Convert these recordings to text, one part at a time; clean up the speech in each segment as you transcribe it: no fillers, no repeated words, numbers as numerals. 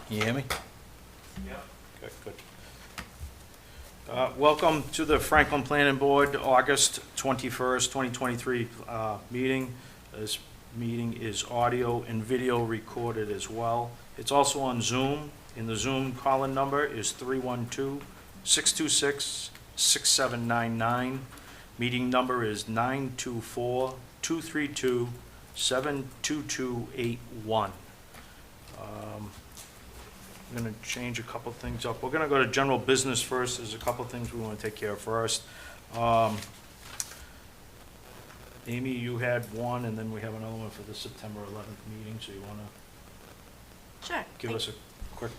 Can you hear me? Yeah. Okay, good. Welcome to the Franklin Planning Board, August 21st, 2023 meeting. This meeting is audio and video recorded as well. It's also on Zoom, and the Zoom call-in number is 312-626-6799. Meeting number is 924-232-72281. I'm going to change a couple things up. We're going to go to general business first. There's a couple things we want to take care of first. Amy, you had one, and then we have another one for the September 11th meeting, so you want to Sure. give us a quick...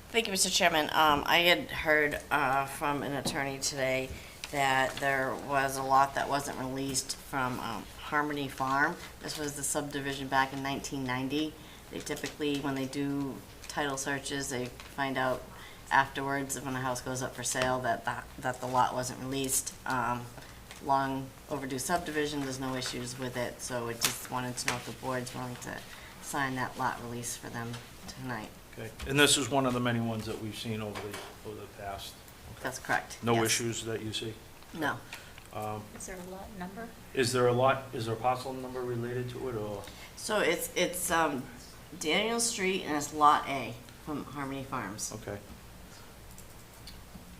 Thank you, Mr. Chairman. I had heard from an attorney today that there was a lot that wasn't released from Harmony Farm. This was the subdivision back in 1990. They typically, when they do title searches, they find out afterwards when a house goes up for sale that the lot wasn't released. Long overdue subdivision, there's no issues with it, so I just wanted to know if the board's willing to sign that lot release for them tonight. Okay, and this is one of the many ones that we've seen over the past. Okay. That's correct. No yes. issues that you see? No. Is there a lot number? Is there a parcel number related to it, or? So it's Daniel Street and it's Lot A from Harmony Farms. Okay.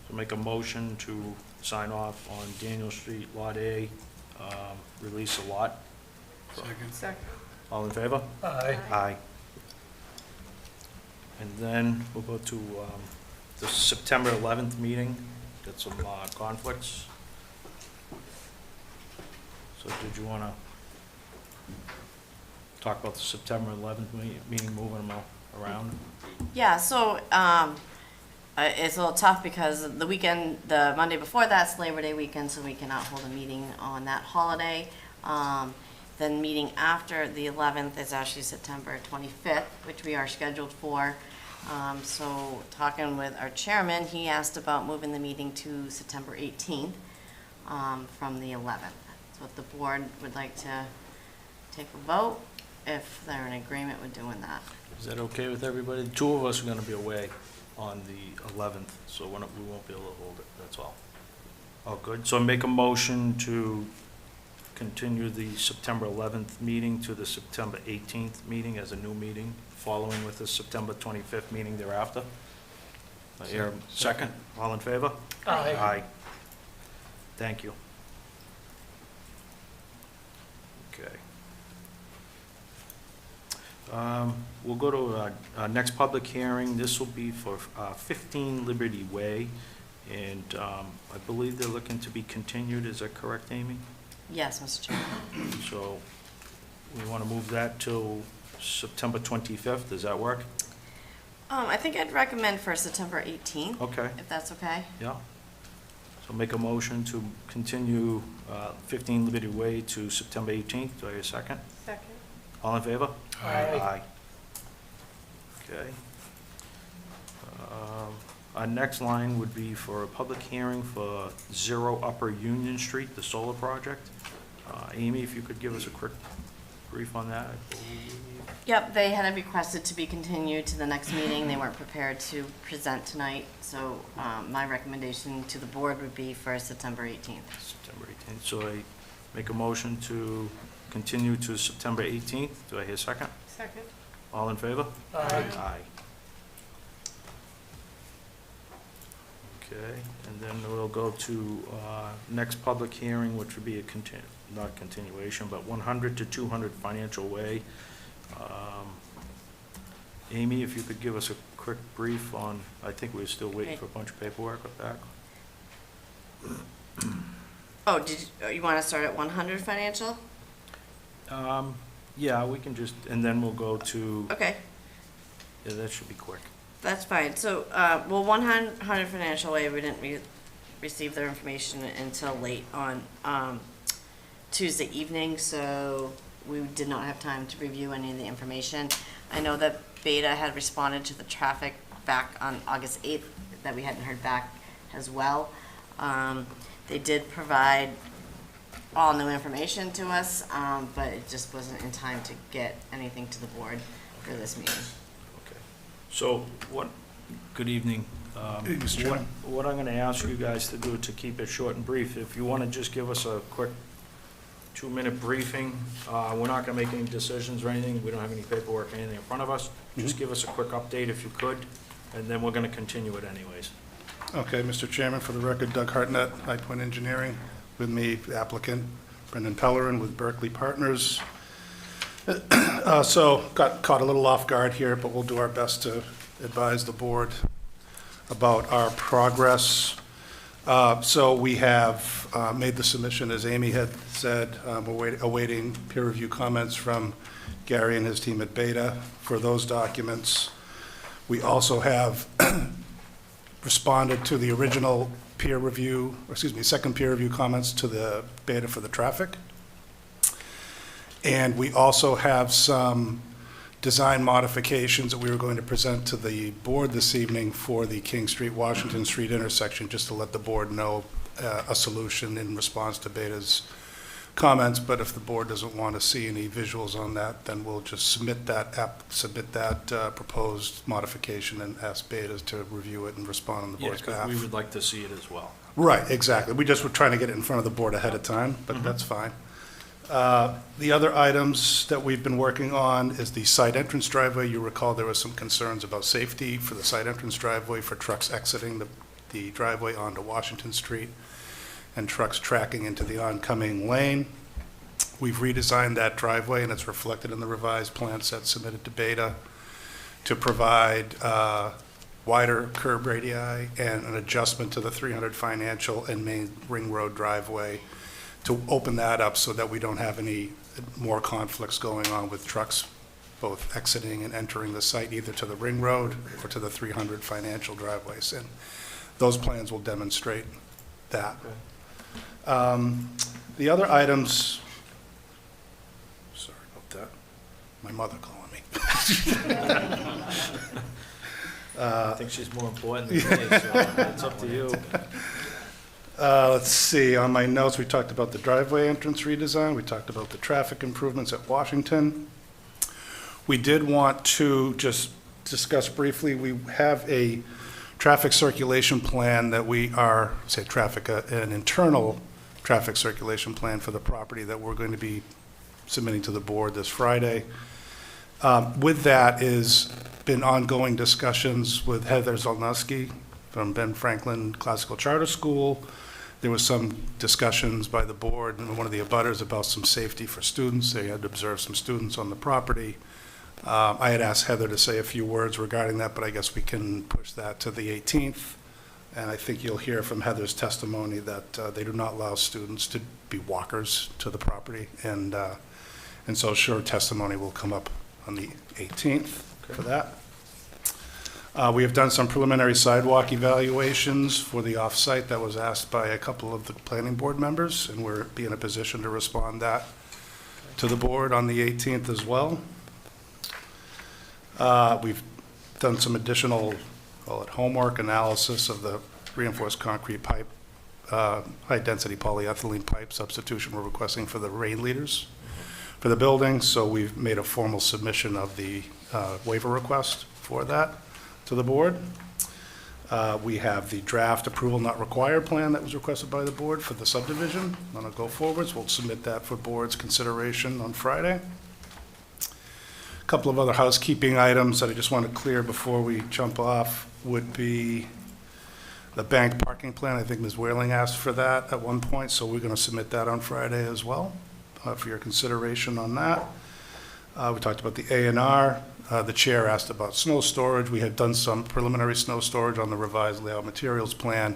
So make a motion to sign off on Daniel Street, Lot A, release a lot. Second. All in favor? Aye. Aye. And then we'll go to the September 11th meeting. Got some conflicts. So did you want to talk about the September 11th meeting, moving them around? Yeah, so it's a little tough because the weekend, the Monday before that's Labor Day weekend, so we cannot hold a meeting on that holiday. Then meeting after the 11th is actually September 25th, which we are scheduled for. So talking with our chairman, he asked about moving the meeting to September 18th from the 11th. So if the board would like to take a vote, if they're in agreement with doing that. Is that okay with everybody? Two of us are going to be away on the 11th, so we won't be able to hold it, that's all. Oh, good. So make a motion to continue the September 11th meeting to the September 18th meeting as a new meeting, following with the September 25th meeting thereafter. Here, second. All in favor? Aye. Aye. Thank you. Okay. We'll go to our next public hearing. This will be for 15 Liberty Way, and I believe they're looking to be continued. Is that correct, Amy? Yes, Mr. Chairman. So we want to move that till September 25th. Does that work? I think I'd recommend for September 18th, Okay, if that's okay. yeah. So make a motion to continue 15 Liberty Way to September 18th. Do I hear a second? Second. All in favor? Aye. Okay. Our next line would be for a public hearing for 0 Upper Union Street, the solar project. Amy, if you could give us a quick brief on that, I believe. Yep, they had requested to be continued to the next meeting. They weren't prepared to present tonight, so my recommendation to the board would be for September 18th. September 18th. So I make a motion to continue to September 18th. Do I hear a second? Second. All in favor? Aye. Aye. Okay, and then we'll go to next public hearing, which would be a not continuation, but 100 to 200 Financial Way. Amy, if you could give us a quick brief on, I think we're still waiting for a bunch of paperwork back. Oh, you want to start at 100 Financial? Yeah, we can just, and then we'll go to, Okay, yeah, that should be quick. that's fine. So, well, 100 Financial Way, we didn't receive their information until late on Tuesday evening, so we did not have time to review any of the information. I know that Beta had responded to the traffic back on August 8th, that we hadn't heard back as well. They did provide all new information to us, but it just wasn't in time to get anything to the board for this meeting. Okay. So good evening. Hey, Mr. Chairman. What I'm going to ask you guys to do to keep it short and brief, if you want to just give us a quick 2-minute briefing. We're not going to make any decisions or anything. We don't have any paperwork or anything in front of us. Just give us a quick update if you could, and then we're going to continue it anyways. Okay, Mr. Chairman, for the record, Doug Hartnett, High Point Engineering. With me, the applicant, Brendan Pellerin with Berkeley Partners. So got caught a little off guard here, but we'll do our best to advise the board about our progress. So we have made the submission, as Amy had said. We're awaiting peer review comments from Gary and his team at Beta for those documents. We also have responded to the original peer review, second peer review comments to the Beta for the traffic. And we also have some design modifications that we were going to present to the board this evening for the King Street, Washington Street intersection, just to let the board know a solution in response to Beta's comments. But if the board doesn't want to see any visuals on that, then we'll just submit that proposed modification and ask Beta to review it and respond on the Yeah, board's because behalf. we would like to see it as well. Right, exactly. We just were trying to get it in front of the board ahead of time, but that's fine. The other items that we've been working on is the side entrance driveway. You recall there were some concerns about safety for the side entrance driveway for trucks exiting the driveway onto Washington Street and trucks tracking into the oncoming lane. We've redesigned that driveway, and it's reflected in the revised plan set submitted to Beta to provide wider curb radii and an adjustment to the 300 Financial and Main Ring Road driveway to open that up so that we don't have any more conflicts going on with trucks both exiting and entering the site, either to the Ring Road or to the 300 Financial driveways. And those plans will demonstrate that. The other items, sorry about that, my mother calling me. I think she's more important than me, so it's up to you. Let's see, on my notes, we talked about the driveway entrance redesign, we talked about the traffic improvements at Washington. We did want to just discuss briefly, we have a traffic circulation plan that we are, an internal traffic circulation plan for the property that we're going to be submitting to the board this Friday. With that is been ongoing discussions with Heather Zolnowski from Ben Franklin Classical Charter School. There was some discussions by the board and one of the abutters about some safety for students. They had observed some students on the property. I had asked Heather to say a few words regarding that, but I guess we can push that to the 18th. And I think you'll hear from Heather's testimony that they do not allow students to be walkers to the property. And so sure, testimony will come up on the 18th for that. We have done some preliminary sidewalk evaluations for the off-site that was asked by a couple of the planning board members, and we'll be in a position to respond that to the board on the 18th as well. We've done some additional, call it homework analysis of the reinforced concrete pipe, high-density polyethylene pipe substitution we're requesting for the rain leaders for the building. So we've made a formal submission of the waiver request for that to the board. We have the draft approval not required plan that was requested by the board for the subdivision on a go-forwards. We'll submit that for board's consideration on Friday. A couple of other housekeeping items that I just want to clear before we jump off would be the bank parking plan. I think Ms. Whaling asked for that at one point, so we're going to submit that on Friday as well for your consideration on that. We talked about the A&R. The chair asked about snow storage. We have done some preliminary snow storage on the revised layout materials plan.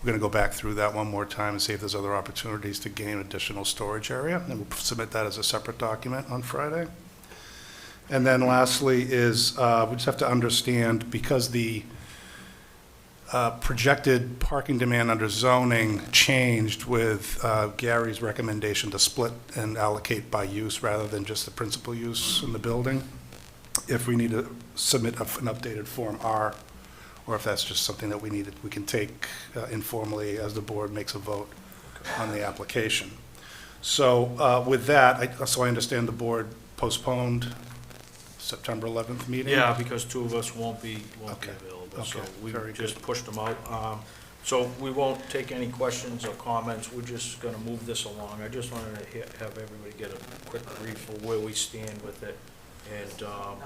We're going to go back through that one more time and see if there's other opportunities to gain additional storage area, and we'll submit that as a separate document on Friday. And then lastly is we just have to understand, because the projected parking demand under zoning changed with Gary's recommendation to split and allocate by use rather than just the principal use in the building. If we need to submit an updated Form R, or if that's just something that we can take informally as the board makes a vote on the application. So with that, so I understand the board postponed September 11th meeting? Yeah, because two of us won't be Okay. available, so Okay, we very just good. pushed them out. So we won't take any questions or comments, we're just gonna move this along. I just wanted to have everybody get a quick brief of where we stand with it, and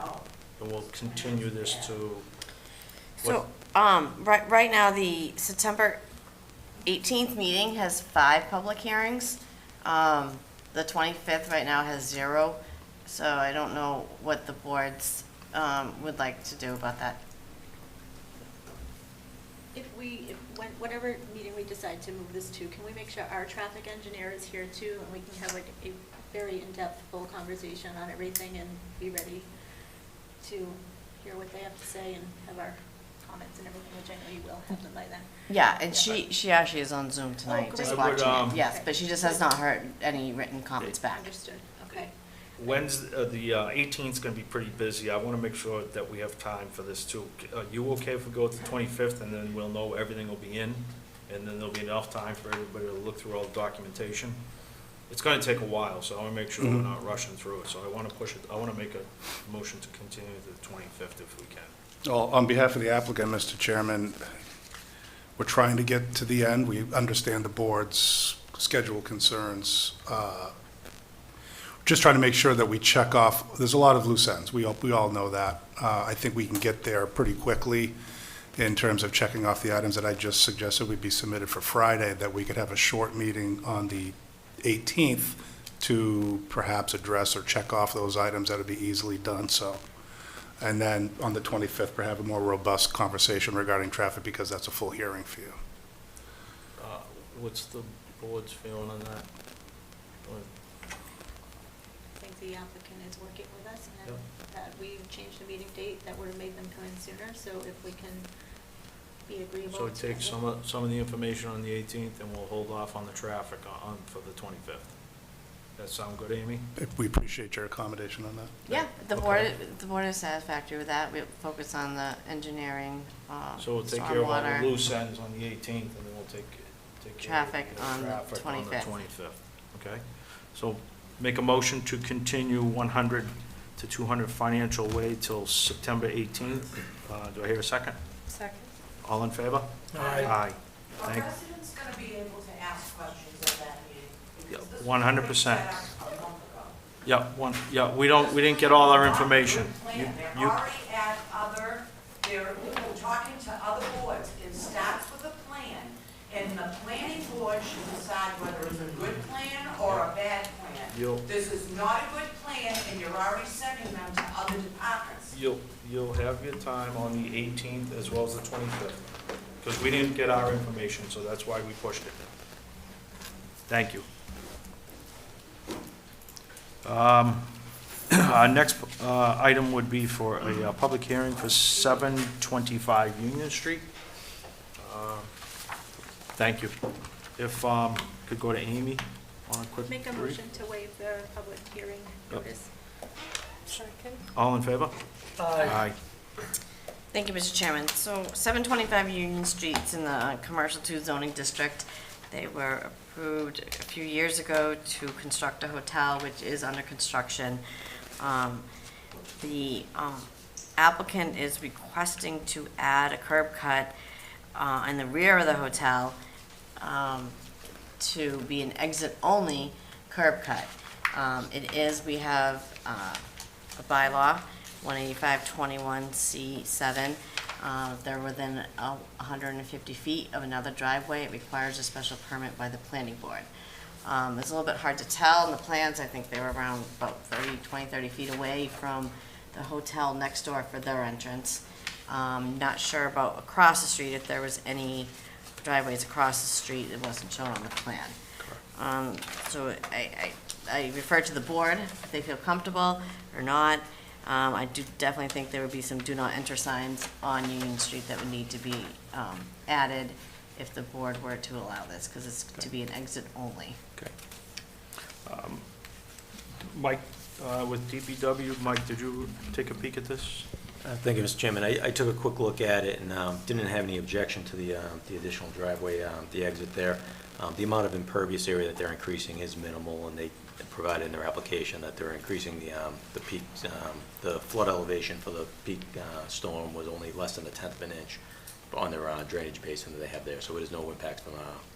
we'll continue this to, So, right now, the September 18th meeting has 5 public hearings. The 25th right now has 0, so I don't know what the boards would like to do about that. Whatever meeting we decide to move this to, can we make sure our traffic engineer is here too, and we can have like a very in-depth, full conversation on everything and be ready to hear what they have to say and have our comments and everything, which I know you will have them by then. Yeah, and she actually is on Zoom tonight, great. just I would, watching it, yes, but she just has not heard any written comments back. Understood, okay. the 18th's gonna be pretty busy. I wanna make sure that we have time for this too. Are you okay if we go to the 25th, and then we'll know everything will be in, and then there'll be enough time for everybody to look through all the documentation? It's gonna take a while, so I wanna make sure we're not rushing through it, so I wanna push it, I wanna make a motion to continue to the 25th if we can. Well, on behalf of the applicant, Mr. Chairman, we're trying to get to the end. We understand the board's schedule concerns. Just trying to make sure that we check off, there's a lot of loose ends. We all know that. I think we can get there pretty quickly in terms of checking off the items that I just suggested would be submitted for Friday, that we could have a short meeting on the 18th to perhaps address or check off those items that would be easily done so. And then on the 25th, perhaps a more robust conversation regarding traffic, because that's a full hearing for you. What's the board's feeling on that? I think the applicant is working with us, and that we changed the meeting date, that would have made them come in sooner, so if we can be agreeable. So we take some of the information on the 18th, and we'll hold off on the traffic for the 25th. That sound good, Amy? We appreciate your accommodation on that. Yeah, the Okay. board is satisfactory with that. We focus on the engineering, So we'll take care of all the stormwater. loose ends on the 18th, and then we'll take care Traffic of the on the traffic on the 25th. 25th, okay? So make a motion to continue 100 to 200 Financial Way till September 18th. Do I hear a second? Second. All in favor? Aye. Are Thank, residents going to be able to ask questions at that meeting? Yeah, Because this was 100%. set up a month ago. we didn't get all our information. They're You- already at they're talking to other boards. It starts with a plan, and the planning board should decide whether it's a good plan or a bad You'll- plan. This is not a good plan, and you're already sending them to other departments. You'll have your time on the 18th as well as the 25th, because we didn't get our information, so that's why we pushed it. Thank you. Our next item would be for a public hearing for 725 Union Street. Thank you. If, could go to Amy on a quick Make a brief. motion to waive the public hearing Yep. notice. Second. All in favor? Aye. Thank you, Mr. Chairman. So 725 Union Street's in the Commercial 2 zoning district. They were approved a few years ago to construct a hotel, which is under construction. The applicant is requesting to add a curb cut in the rear of the hotel to be an exit-only curb cut. We have a bylaw, 18521C7. They're within 150 feet of another driveway. It requires a special permit by the planning board. It's a little bit hard to tell in the plans. I think they were around about 30 feet away from the hotel next door for their entrance. Not sure about across the street, if there was any driveways across the street. It wasn't shown on the plan. So I refer to the board if they feel comfortable or not. I do definitely think there would be some do not enter signs on Union Street that would need to be added if the board were to allow this, because it's to be an exit only. Okay. Mike, with DPW, Mike, did you take a peek at this Thank you, Mr. Chairman. I took a quick look at it and didn't have any objection to the additional driveway, the exit there. The amount of impervious area that they're increasing is minimal, and they provided in their application that they're increasing the peak, the flood elevation for the peak storm was only less than a tenth of an inch on their drainage basin that they have there, so it is no impact from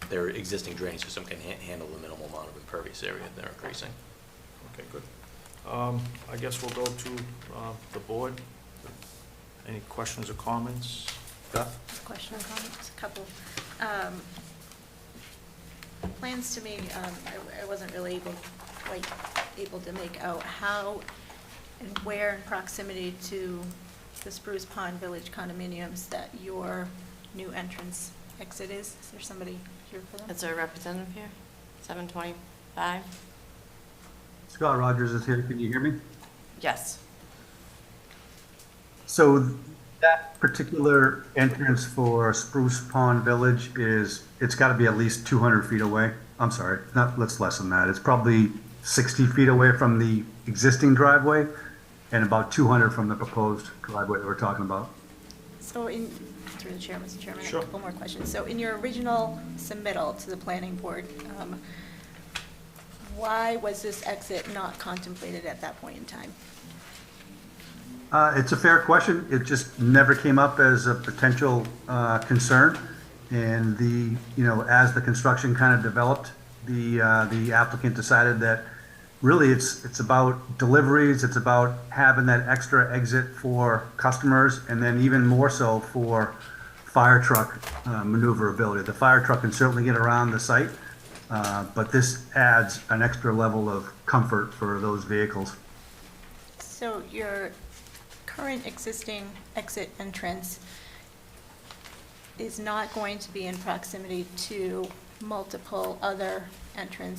their existing drainage system can handle the minimal amount of impervious area that they're increasing. Okay, good. I guess we'll go to the board. Any questions or comments? Beth? Question or comments, a couple. Plans to me, I wasn't really quite able to make out how and where in proximity to the Spruce Pond Village condominiums that your new entrance exit is. Is there somebody here for that? Is there a representative here? 725? Scott Rogers is here. Can you hear me? Yes. So that particular entrance for Spruce Pond Village it's got to be at least 200 feet away. I'm sorry, it's less than that. It's probably 60 feet away from the existing driveway and about 200 from the proposed driveway that we're talking about. So through the chair, Mr. Chairman, I Sure. have a couple more questions. So in your original submittal to the planning board, why was this exit not contemplated at that point in time? It's a fair question. It just never came up as a potential concern. And as the construction kind of developed, the applicant decided that really it's about deliveries, it's about having that extra exit for customers, and then even more so for fire truck maneuverability. The fire truck can certainly get around the site, but this adds an extra level of comfort for those vehicles. So your current existing exit entrance is not going to be in proximity to multiple other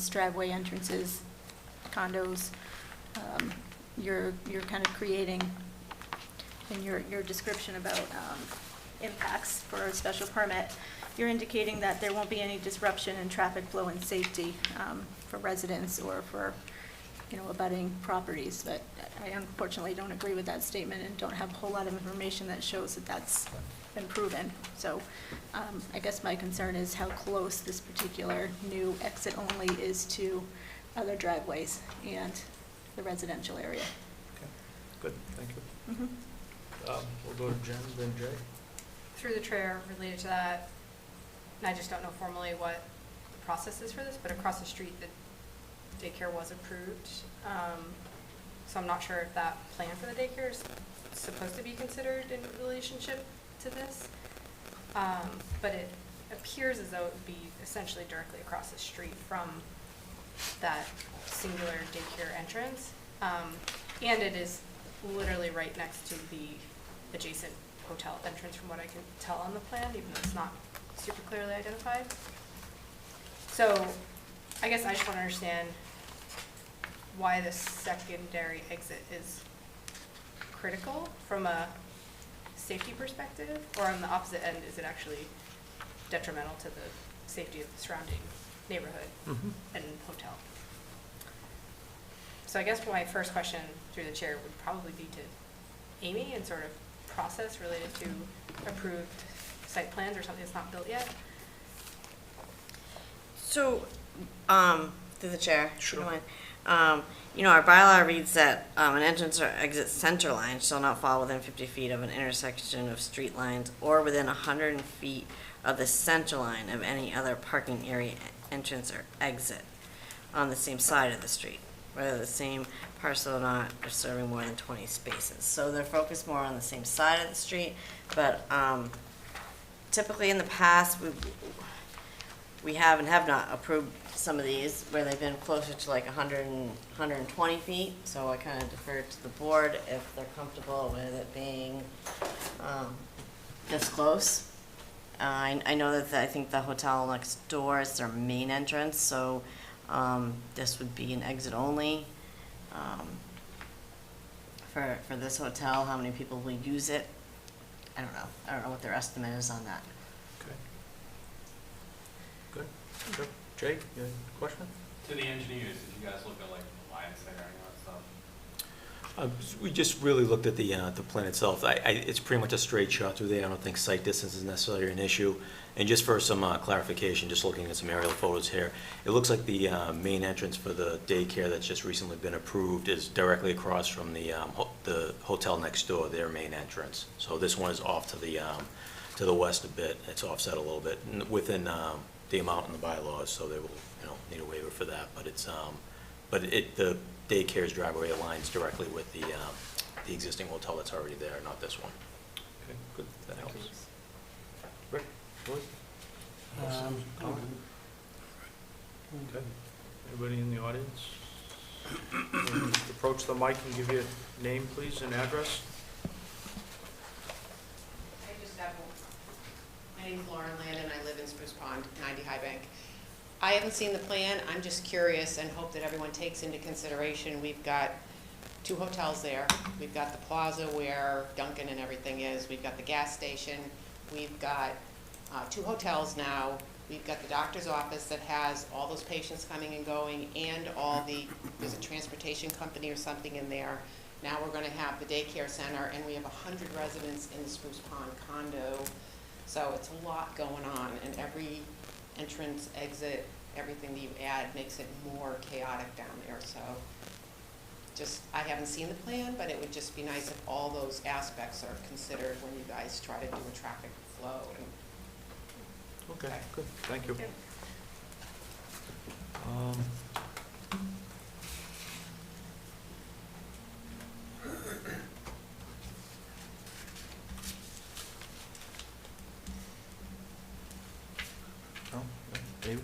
driveway entrances, condos. You're kind of creating, in your description about impacts for a special permit, you're indicating that there won't be any disruption in traffic flow and safety for residents or for abutting properties, but I unfortunately don't agree with that statement and don't have a whole lot of information that shows that that's been proven. So I guess my concern is how close this particular new exit only is to other driveways and the residential area. Okay, good, thank you. Mhm. We'll go to Jen, then Jay. Through the chair related to that, and I just don't know formally what the process is for this, but across the street, the daycare was approved. So I'm not sure if that plan for the daycare is supposed to be considered in relationship to this. But it appears as though it would be essentially directly across the street from that singular daycare entrance. And it is literally right next to the adjacent hotel entrance from what I can tell on the plan, even though it's not super clearly identified. So I guess I just want to understand why the secondary exit is critical from a safety perspective, or on the opposite end, is it actually detrimental to the safety of the surrounding neighborhood and hotel? So I guess my first question through the chair would probably be to Amy and sort of process related to approved site plans or something that's not built yet. So, through the chair, if you don't Sure. mind. Our bylaw reads that an entrance or exit center line shall not fall within 50 feet of an intersection of street lines or within 100 feet of the center line of any other parking area entrance or exit on the same side of the street, whether the same parcel or not are serving more than 20 spaces. So they're focused more on the same side of the street, but typically in the past, we have and have not approved some of these where they've been closer to like 100 and 120 feet. So I kind of defer to the board if they're comfortable with it being this close. I know that I think the hotel next door is their main entrance, so this would be an exit only. For this hotel, how many people will use it? I don't know. I don't know what their estimate is on that. Okay. Good, good. Jay, you have a question? To the engineers, did you guys look at like the line of sight or any of that stuff? We just really looked at the plan itself. It's pretty much a straight shot through there. I don't think sight distance is necessarily an issue. And just for some clarification, just looking at some aerial photos here, it looks like the main entrance for the daycare that's just recently been approved is directly across from the hotel next door, their main entrance. So this one is off to the west a bit. It's offset a little bit within the amount in the bylaws, so they will, need a waiver for that. But the daycare's driveway aligns directly with the existing hotel that's already there, not this one. Okay, good. That helps. Rick, Lloyd? Okay. Anybody in the audience? Just approach the mic and give your name, please, and address. I just have, my name's Lauren Landon, I live in Spruce Pond, 90 High Bank. I haven't seen the plan, I'm just curious and hope that everyone takes into consideration, we've got 2 hotels there. We've got the plaza where Dunkin' and everything is, we've got the gas station, we've got 2 hotels now, we've got the doctor's office that has all those patients coming and going, and there's a transportation company or something in there. Now we're gonna have the daycare center, and we have 100 residents in the Spruce Pond condo. So it's a lot going on, and every entrance, exit, everything that you add makes it more chaotic down there. So I haven't seen the plan, but it would just be nice if all those aspects are considered when you guys try to do a traffic flow. Okay, good, thank you. No? David?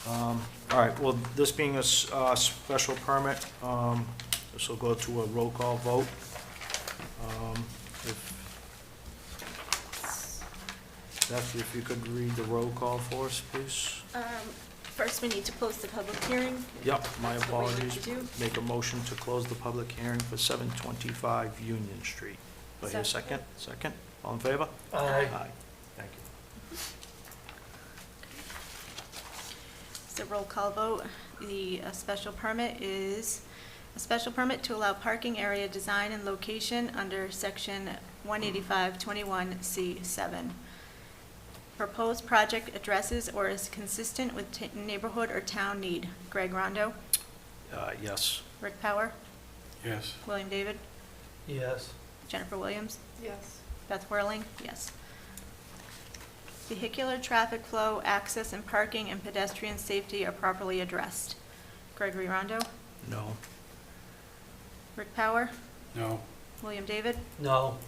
All right, well, this being a special permit, this will go to a roll call vote. If you could read the roll call for us, please. First, we need to post the public hearing. Yep, my That's what we need apologies. to do. Make a motion to close the public hearing for 725 Union Street. Do I hear a second? Second? All in favor? Aye. Aye. Thank you. It's a roll call vote. The special permit is a special permit to allow parking area design and location under section 185-21C7. Proposed project addresses or is consistent with neighborhood or town need. Greg Rondo, Yes. Rick Power, Yes. William David, Yes. Jennifer Williams, Yes. Beth Whirling, yes. Vehicular traffic flow, access and parking and pedestrian safety are properly addressed. Gregory Rondo, No. Rick Power, No. William David, No.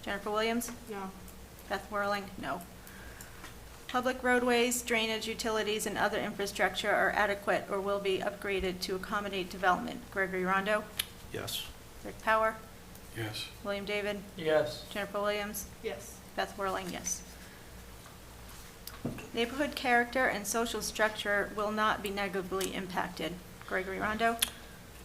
Jennifer Williams, No. Beth Whirling, no. Public roadways, drainage, utilities, and other infrastructure are adequate or will be upgraded to accommodate development. Gregory Rondo, Yes. Rick Power, Yes. William David, Yes. Jennifer Williams, Yes. Beth Whirling, yes. Neighborhood character and social structure will not be negatively impacted. Gregory Rondo,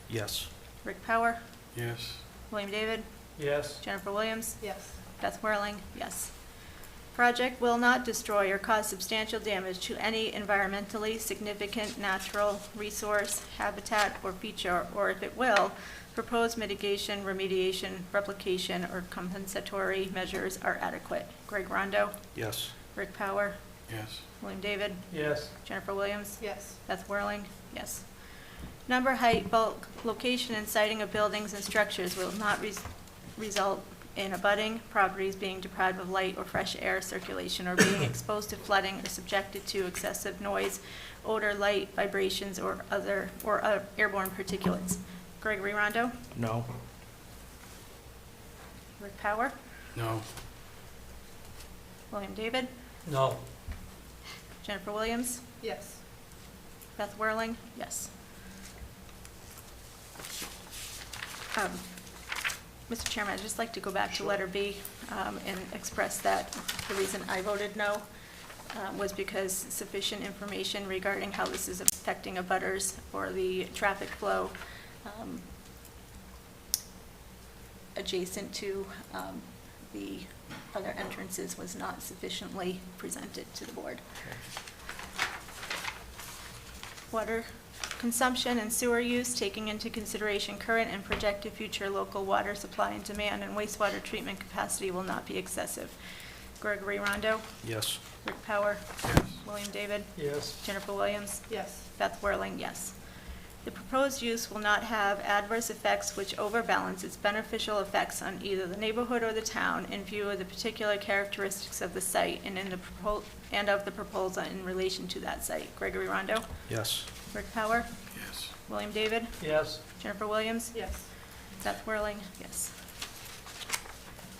Yes. Rick Power, Yes. William David, Yes. Jennifer Williams, Yes. Beth Whirling, yes. Project will not destroy or cause substantial damage to any environmentally significant natural resource, habitat, or feature, or if it will, proposed mitigation, remediation, replication, or compensatory measures are adequate. Greg Rondo, Yes. Rick Power, Yes. William David, Yes. Jennifer Williams, Yes. Beth Whirling, yes. Number, height, bulk, location, and siting of buildings and structures will not result in abutting properties being deprived of light or fresh air circulation or being exposed to flooding or subjected to excessive noise, odor, light, vibrations, or airborne particulates. Gregory Rondo, No. Rick Power, No. William David, No. Jennifer Williams, Yes. Beth Whirling, yes. Mr. Chairman, I'd just like to go back to letter B and express that the reason I voted no was because sufficient information regarding how this is affecting abutters or the traffic flow adjacent to the other entrances was not sufficiently presented to the board. Water consumption and sewer use, taking into consideration current and projected future local water supply and demand and wastewater treatment capacity will not be excessive. Gregory Rondo, Yes. Rick Power, William David, Yes. Jennifer Williams, Yes. Beth Whirling, yes. The proposed use will not have adverse effects which overbalance its beneficial effects on either the neighborhood or the town in view of the particular characteristics of the site and of the proposal in relation to that site. Gregory Rondo, Yes. Rick Power, Yes. William David, Yes. Jennifer Williams, Yes. Beth Whirling, yes.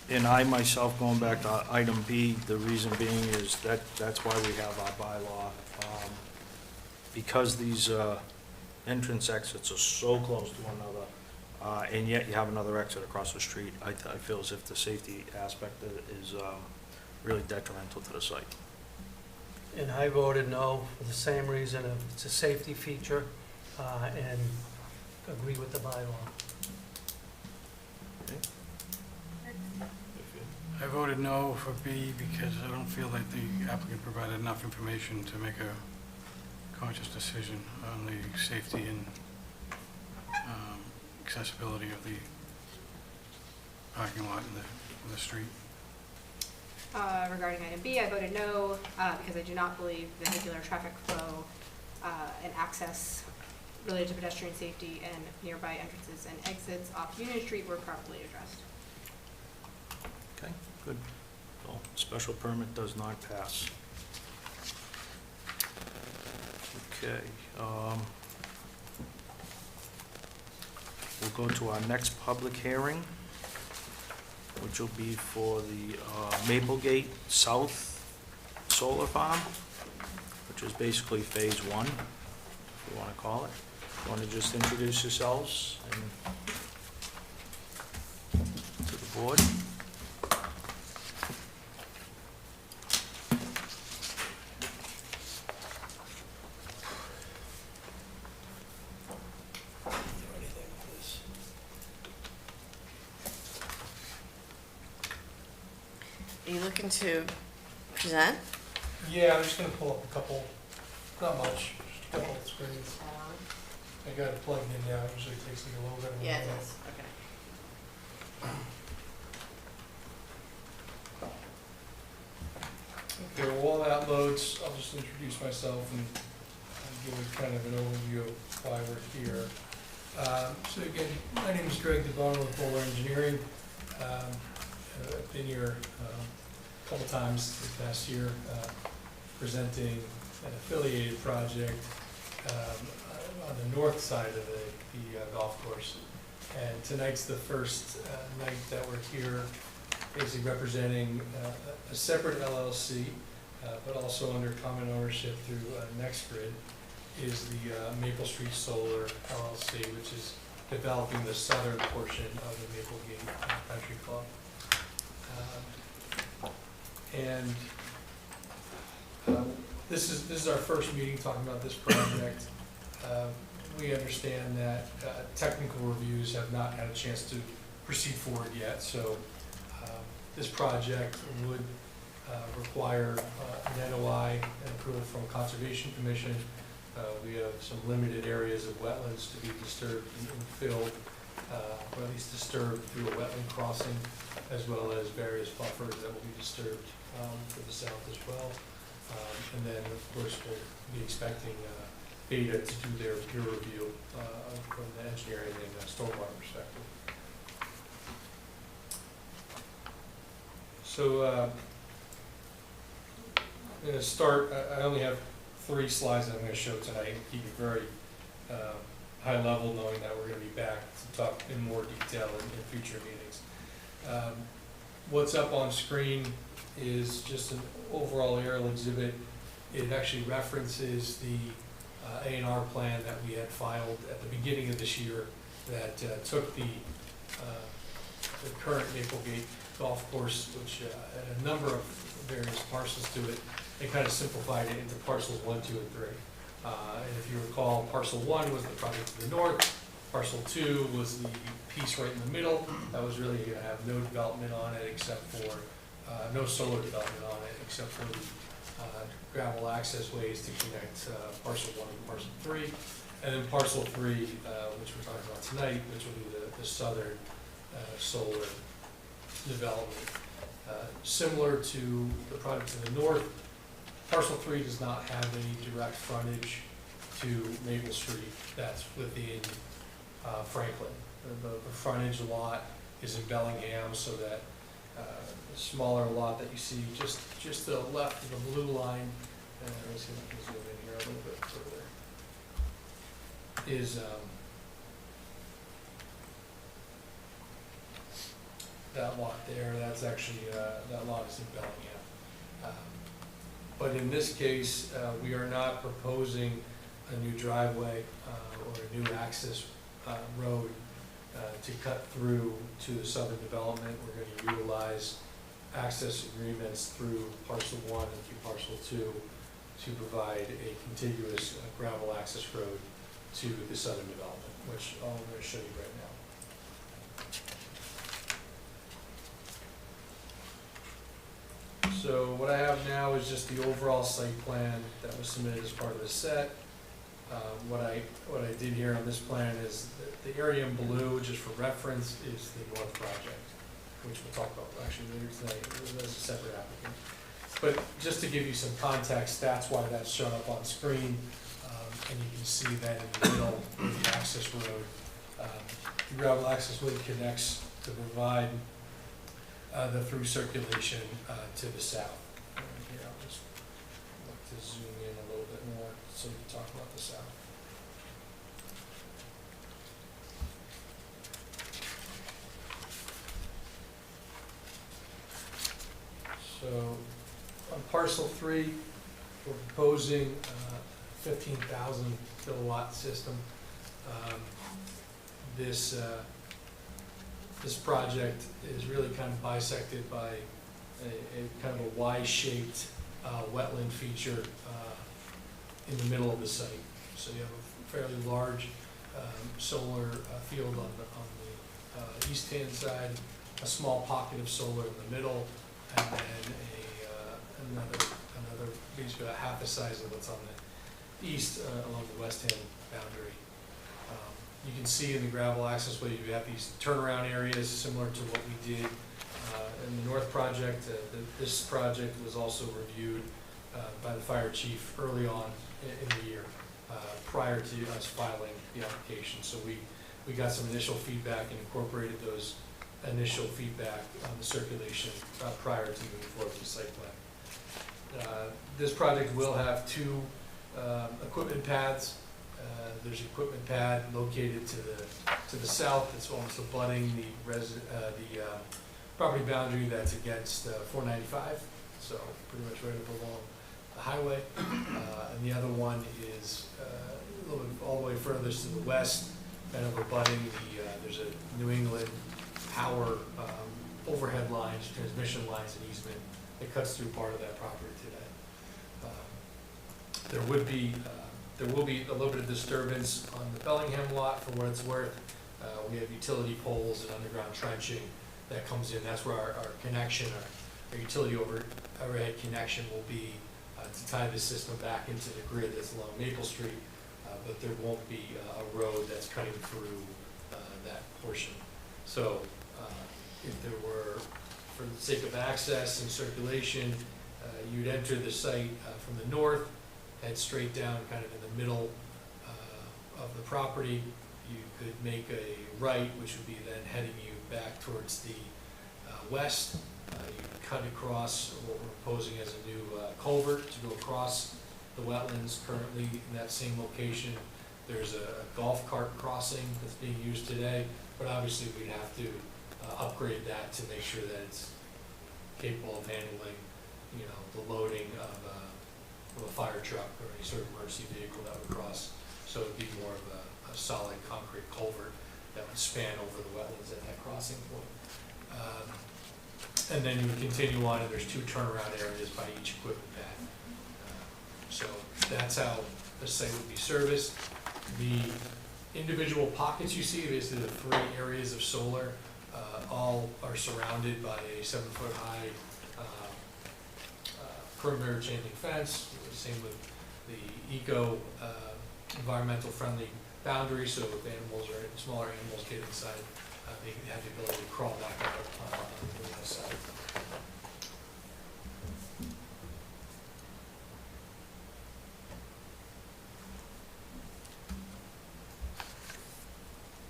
And I myself, going back to item B, the reason being is that's why we have our bylaw. Because these entrance exits are so close to one another, and yet you have another exit across the street, I feel as if the safety aspect is really detrimental to the site. And I voted no for the same reason. It's a safety feature, and agree with the bylaw. Okay. I voted no for B because I don't feel that the applicant provided enough information to make a conscious decision on the safety and accessibility of the parking lot in the street. Regarding item B, I voted no, because I do not believe vehicular traffic flow and access related to pedestrian safety and nearby entrances and exits off Union Street were properly addressed. Okay, good. So, special permit does not pass. Okay, we'll go to our next public hearing, which will be for the Maplegate South Solar Farm, which is basically phase one, if you want to call it. You want to just introduce yourselves and to the board? Are you looking to present? Yeah, I'm just gonna pull up a couple, not much, just a couple of screens. I got it plugged in now, it usually takes me a little bit of a Yeah, minute. it is, okay. Okay, well, while that loads, I'll just introduce myself and give a kind of an overview of why we're here. So again, my name is Greg DeBono with Bowler Engineering. I've been here a couple times this past year, presenting an affiliated project on the north side of the golf course. And tonight's the first night that we're here, basically representing a separate LLC, but also under common ownership through NextGrid, is the Maple Street Solar LLC, which is developing the southern portion of the Maplegate Country Club. This is our first meeting talking about this project. We understand that technical reviews have not had a chance to proceed forward yet, so this project would require an NOI and approval from Conservation Commission. We have some limited areas of wetlands to be disturbed and filled, or at least disturbed through a wetland crossing, as well as various buffers that will be disturbed to the south as well. And then, of course, we'll be expecting Beta to do their peer review from the engineering and stormwater perspective. So I'm going to start. I only have 3 slides that I'm going to show tonight, and keep it very high level, knowing that we're going to be back to talk in more detail in future meetings. What's up on screen is just an overall aerial exhibit. It actually references the A&R plan that we had filed at the beginning of this year that took the current Maplegate golf course, which had a number of various parcels to it, and kind of simplified it into parcels 1, 2, and 3. And if you recall, parcel 1 was the project to the north, parcel 2 was the piece right in the middle. That was really going to have no development on it except for, no solar development on it except for the gravel access ways to connect parcel 1 and parcel 3. And then parcel 3, which we're talking about tonight, which will be the southern solar development. Similar to the project to the north, parcel 3 does not have any direct frontage to Maple Street. That's within Franklin. The frontage lot is in Bellingham, so that the smaller lot that you see just to the left of the blue line, let me see if I can zoom in here a little bit further, is that lot there. That's actually, that lot is in Bellingham. But in this case, we are not proposing a new driveway or a new access road to cut through to the southern development. We're going to utilize access agreements through parcel 1 and through parcel 2 to provide a contiguous gravel access road to the southern development, which I'm going to show you right now. So what I have now is just the overall site plan that was submitted as part of the set. What I did here on this plan is the area in blue, just for reference, is the north project, which we'll talk about actually later tonight. That's a separate applicant. But just to give you some context, that's why that's shown up on screen. And you can see that in the middle of the access road. The gravel access road connects to provide the through circulation to the south. Here, I'll just look to zoom in a little bit more so we can talk about the south. So on parcel 3, we're proposing 15,000 kilowatt system. This project is really kind of bisected by a kind of a Y-shaped wetland feature in the middle of the site. So you have a fairly large solar field on the east-hand side, a small pocket of solar in the middle, and then another basically about half the size of what's on the east along the west-hand boundary. You can see in the gravel access way you have these turnaround areas similar to what we did in the north project. This project was also reviewed by the fire chief early on in the year prior to us filing the application. So we got some initial feedback and incorporated those initial feedback on the circulation prior to moving forward with the site plan. This project will have 2 equipment pads. There's an equipment pad located to the south. It's almost abutting the property boundary that's against 495, so pretty much right up along the highway. And the other one is a little bit all the way furthest to the west, kind of abutting there's a New England power overhead lines, transmission lines, and easement that cuts through part of that property today. There will be a little bit of disturbance on the Bellingham lot for what it's worth. We have utility poles and underground trenching that comes in. That's where our connection, our utility overhead connection will be to tie the system back into the grid that's along Maple Street, but there won't be a road that's cutting through that portion. So if there were, for the sake of access and circulation, you'd enter the site from the north, head straight down kind of in the middle of the property. You could make a right, which would be then heading you back towards the west. You cut across what we're proposing as a new culvert to go across the wetlands. Currently in that same location, there's a golf cart crossing that's being used today, but obviously we'd have to upgrade that to make sure that it's capable of handling, the loading of a fire truck or any sort of emergency vehicle that would cross. So it'd be more of a solid concrete culvert that would span over the wetlands at that crossing point. And then you would continue on, and there's 2 turnaround areas by each equipment pad. So that's how the site would be serviced. The individual pockets you see, basically the 3 areas of solar, all are surrounded by a 7-foot high perimeter chain link fence. Same with the eco environmental friendly boundary, so if animals or smaller animals get inside, they have the ability to crawl back out on the other side.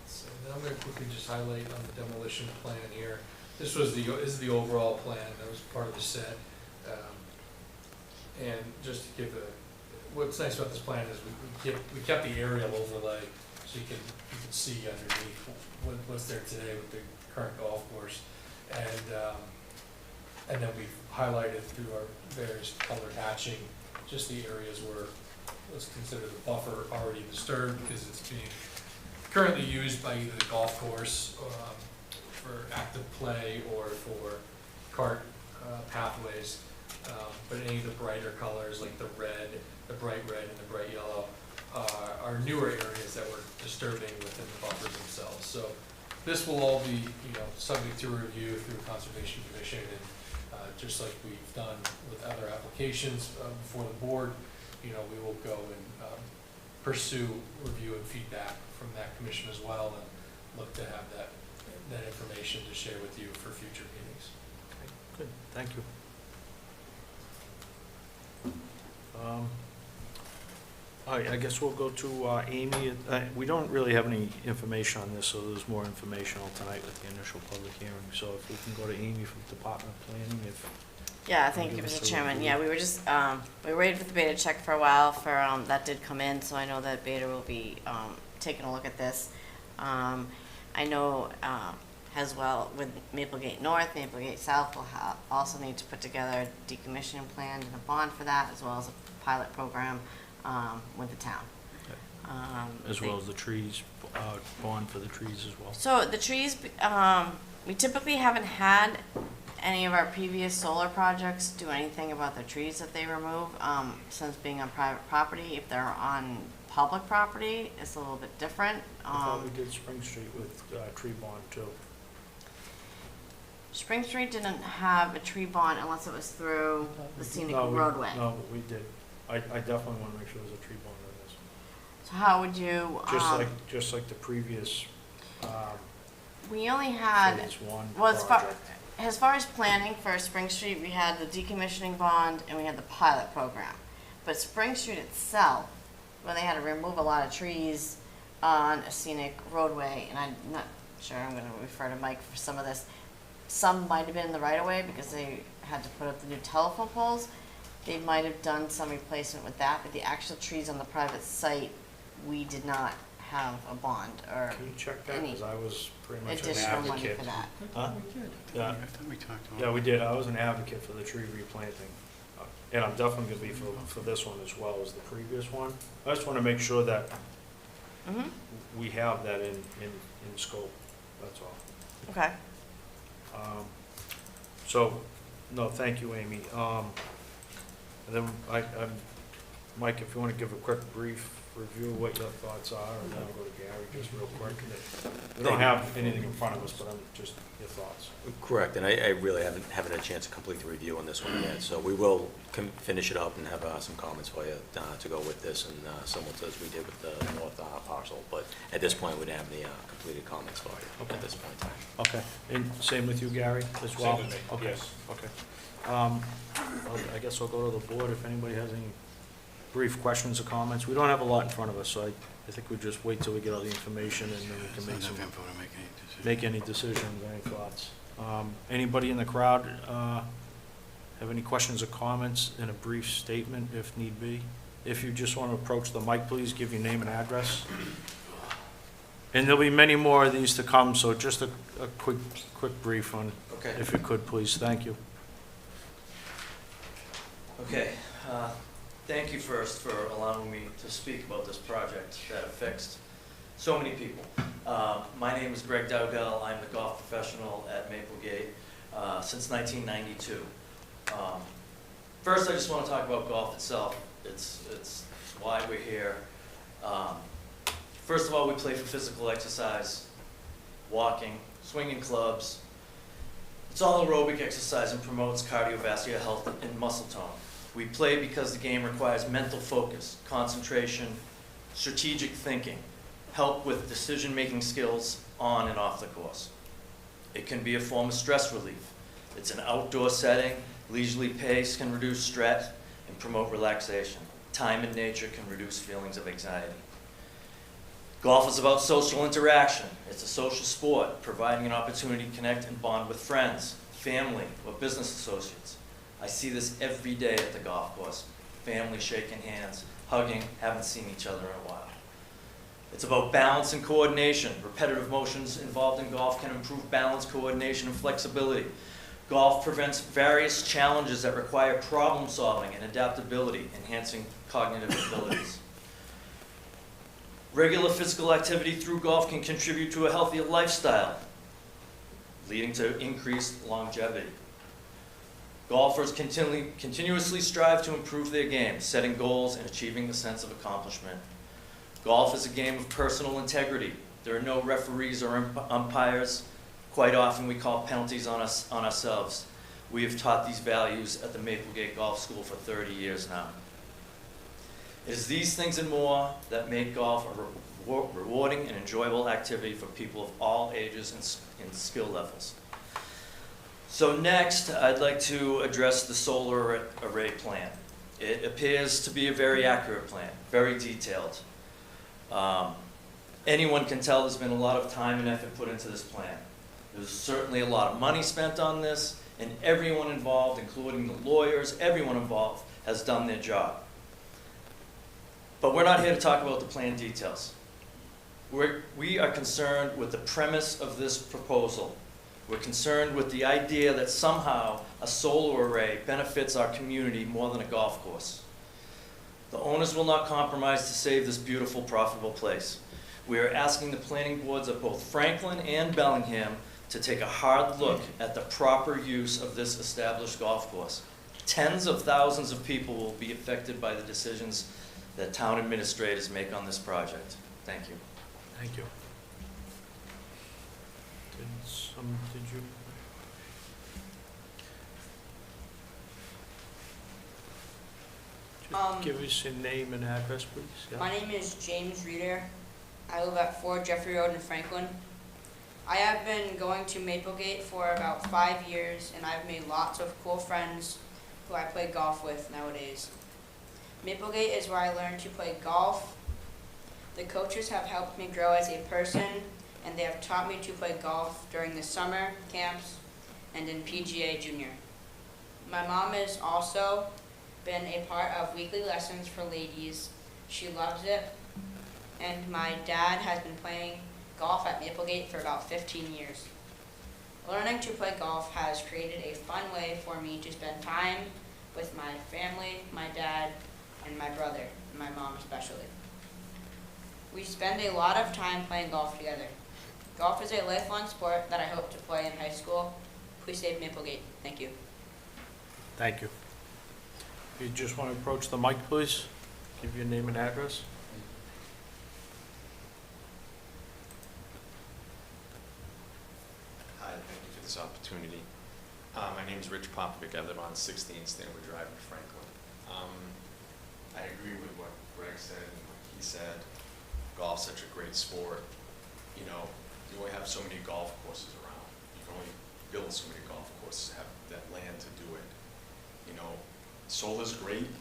So now I'm gonna quickly just highlight on the demolition plan here. This is the overall plan that was part of the set. And just to give what's nice about this plan is we kept the aerial overlay so you can see underneath what's there today with the current golf course. And then we've highlighted through our various color hatching, just the areas where let's consider the buffer already disturbed because it's being currently used by either the golf course for active play or for cart pathways. But any of the brighter colors like the bright red and the bright yellow are newer areas that we're disturbing within the buffers themselves. So this will all be, subject to review through Conservation Commission, and just like we've done with other applications before the board, we will go and pursue review and feedback from that commission as well, and look to have that information to share with you for future meetings. Okay, good, thank you. I guess we'll go to Amy. We don't really have any information on this, so there's more informational tonight with the initial public hearing. So if we can go to Amy from Department of Planning, Yeah, thank you, Mr. Chairman. Yeah, we were just, we waited for the Beta check for a while that did come in, so I know that Beta will be, taking a look at this. I know, as well with Maplegate North, Maplegate South will also need to put together a decommissioning plan and a bond for that, as well as a pilot program, with the town. as well as the trees, bond for the trees as well. So the trees, we typically haven't had any of our previous solar projects do anything about the trees that they remove, since being on private property. If they're on public property, it's a little bit different. I thought we did Spring Street with tree bond too. Spring Street didn't have a tree bond unless it was through the scenic No, roadway. No, we did. I definitely want to make sure there's a tree bond on this. So how would you, Just like the previous, we only had, phase one well, project. as far as planning for Spring Street, we had the decommissioning bond and we had the pilot program. But Spring Street itself, when they had to remove a lot of trees on a scenic roadway, and I'm not sure, I'm gonna refer to Mike for some of this. Some might have been in the right of way because they had to put up the new telephone poles. They might have done some replacement with that, but the actual trees on the private site, we did not have a bond or Can you check that? any Because I was pretty much an additional money advocate. for that. Huh? Yeah, I thought we talked about yeah, we did. I was an advocate for the tree replanting. And I'm definitely gonna be for this one as well as the previous one. I just wanna make sure that Mm-hmm, we have that in scope, that's all. okay. So, no, thank you, Amy. And then Mike, if you want to give a quick brief review of what your thoughts are, and then I'll go to Gary just real quick. We don't have anything in front of us, but just your thoughts. Correct, and I really haven't had a chance to complete the review on this one yet, so we will finish it up and have some comments for you to go with this, and similar to as we did with the north parcel, but at this point, we don't have any completed comments for you at this point in time. Okay, and same with you, Gary, as well? Same with me, Okay, yes. okay. I guess I'll go to the board if anybody has any brief questions or comments. We don't have a lot in front of us, so I think we just wait till we get all the information, and then we can make It's some, not info to make any decision. make any decisions, any thoughts. Anybody in the crowd have any questions or comments in a brief statement if need be? If you just want to approach the mic, please give your name and address. And there'll be many more of these to come, so just a quick brief on, Okay. if you could, please. Thank you. Okay, thank you first for allowing me to speak about this project that affects so many people. My name is Greg Dowdell. I'm the golf professional at Maplegate since 1992. First, I just want to talk about golf itself. It's why we're here. First of all, we play for physical exercise, walking, swinging clubs. It's all aerobic exercise and promotes cardiovascular health and muscle tone. We play because the game requires mental focus, concentration, strategic thinking, help with decision-making skills on and off the course. It can be a form of stress relief. It's an outdoor setting, leisurely pace can reduce stress and promote relaxation. Time in nature can reduce feelings of anxiety. Golf is about social interaction. It's a social sport, providing an opportunity to connect and bond with friends, family, or business associates. I see this every day at the golf course. Family shaking hands, hugging, haven't seen each other in a while. It's about balance and coordination. Repetitive motions involved in golf can improve balance, coordination, and flexibility. Golf prevents various challenges that require problem solving and adaptability, enhancing cognitive abilities. Regular physical activity through golf can contribute to a healthier lifestyle, leading to increased longevity. Golfers continuously strive to improve their game, setting goals and achieving a sense of accomplishment. Golf is a game of personal integrity. There are no referees or umpires. Quite often we call penalties on ourselves. We have taught these values at the Maplegate Golf School for 30 years now. It is these things and more that make golf a rewarding and enjoyable activity for people of all ages and skill levels. So next, I'd like to address the solar array plan. It appears to be a very accurate plan, very detailed. Anyone can tell there's been a lot of time and effort put into this plan. There's certainly a lot of money spent on this, and everyone involved, including the lawyers, everyone involved, has done their job. But we're not here to talk about the plan details. We are concerned with the premise of this proposal. We're concerned with the idea that somehow a solar array benefits our community more than a golf course. The owners will not compromise to save this beautiful, profitable place. We are asking the planning boards of both Franklin and Bellingham to take a hard look at the proper use of this established golf course. Tens of thousands of people will be affected by the decisions that town administrators make on this project. Thank you. Thank you. Did you? Just give us your name and address, please. Yeah. My name is James Reeder. I live at 4 Jeffrey Road in Franklin. I have been going to Maplegate for about 5 years, and I've made lots of cool friends who I play golf with nowadays. Maplegate is where I learned to play golf. The coaches have helped me grow as a person, and they have taught me to play golf during the summer camps and in PGA Junior. My mom has also been a part of weekly lessons for ladies. She loves it. And my dad has been playing golf at Maplegate for about 15 years. Learning to play golf has created a fun way for me to spend time with my family, my dad, and my brother, and my mom especially. We spend a lot of time playing golf together. Golf is a lifelong sport that I hope to play in high school. Please save Maplegate. Thank you. Thank you. You just want to approach the mic, please? Give your name and address. Hi, thank you for this opportunity. My name is Rich Popovic. I live on 16 Stanwood Drive in Franklin. I agree with what Greg said and what he said. Golf's such a great sport. You know, you only have so many golf courses around. You can only build so many golf courses, have that land to do it. You know, solar's great,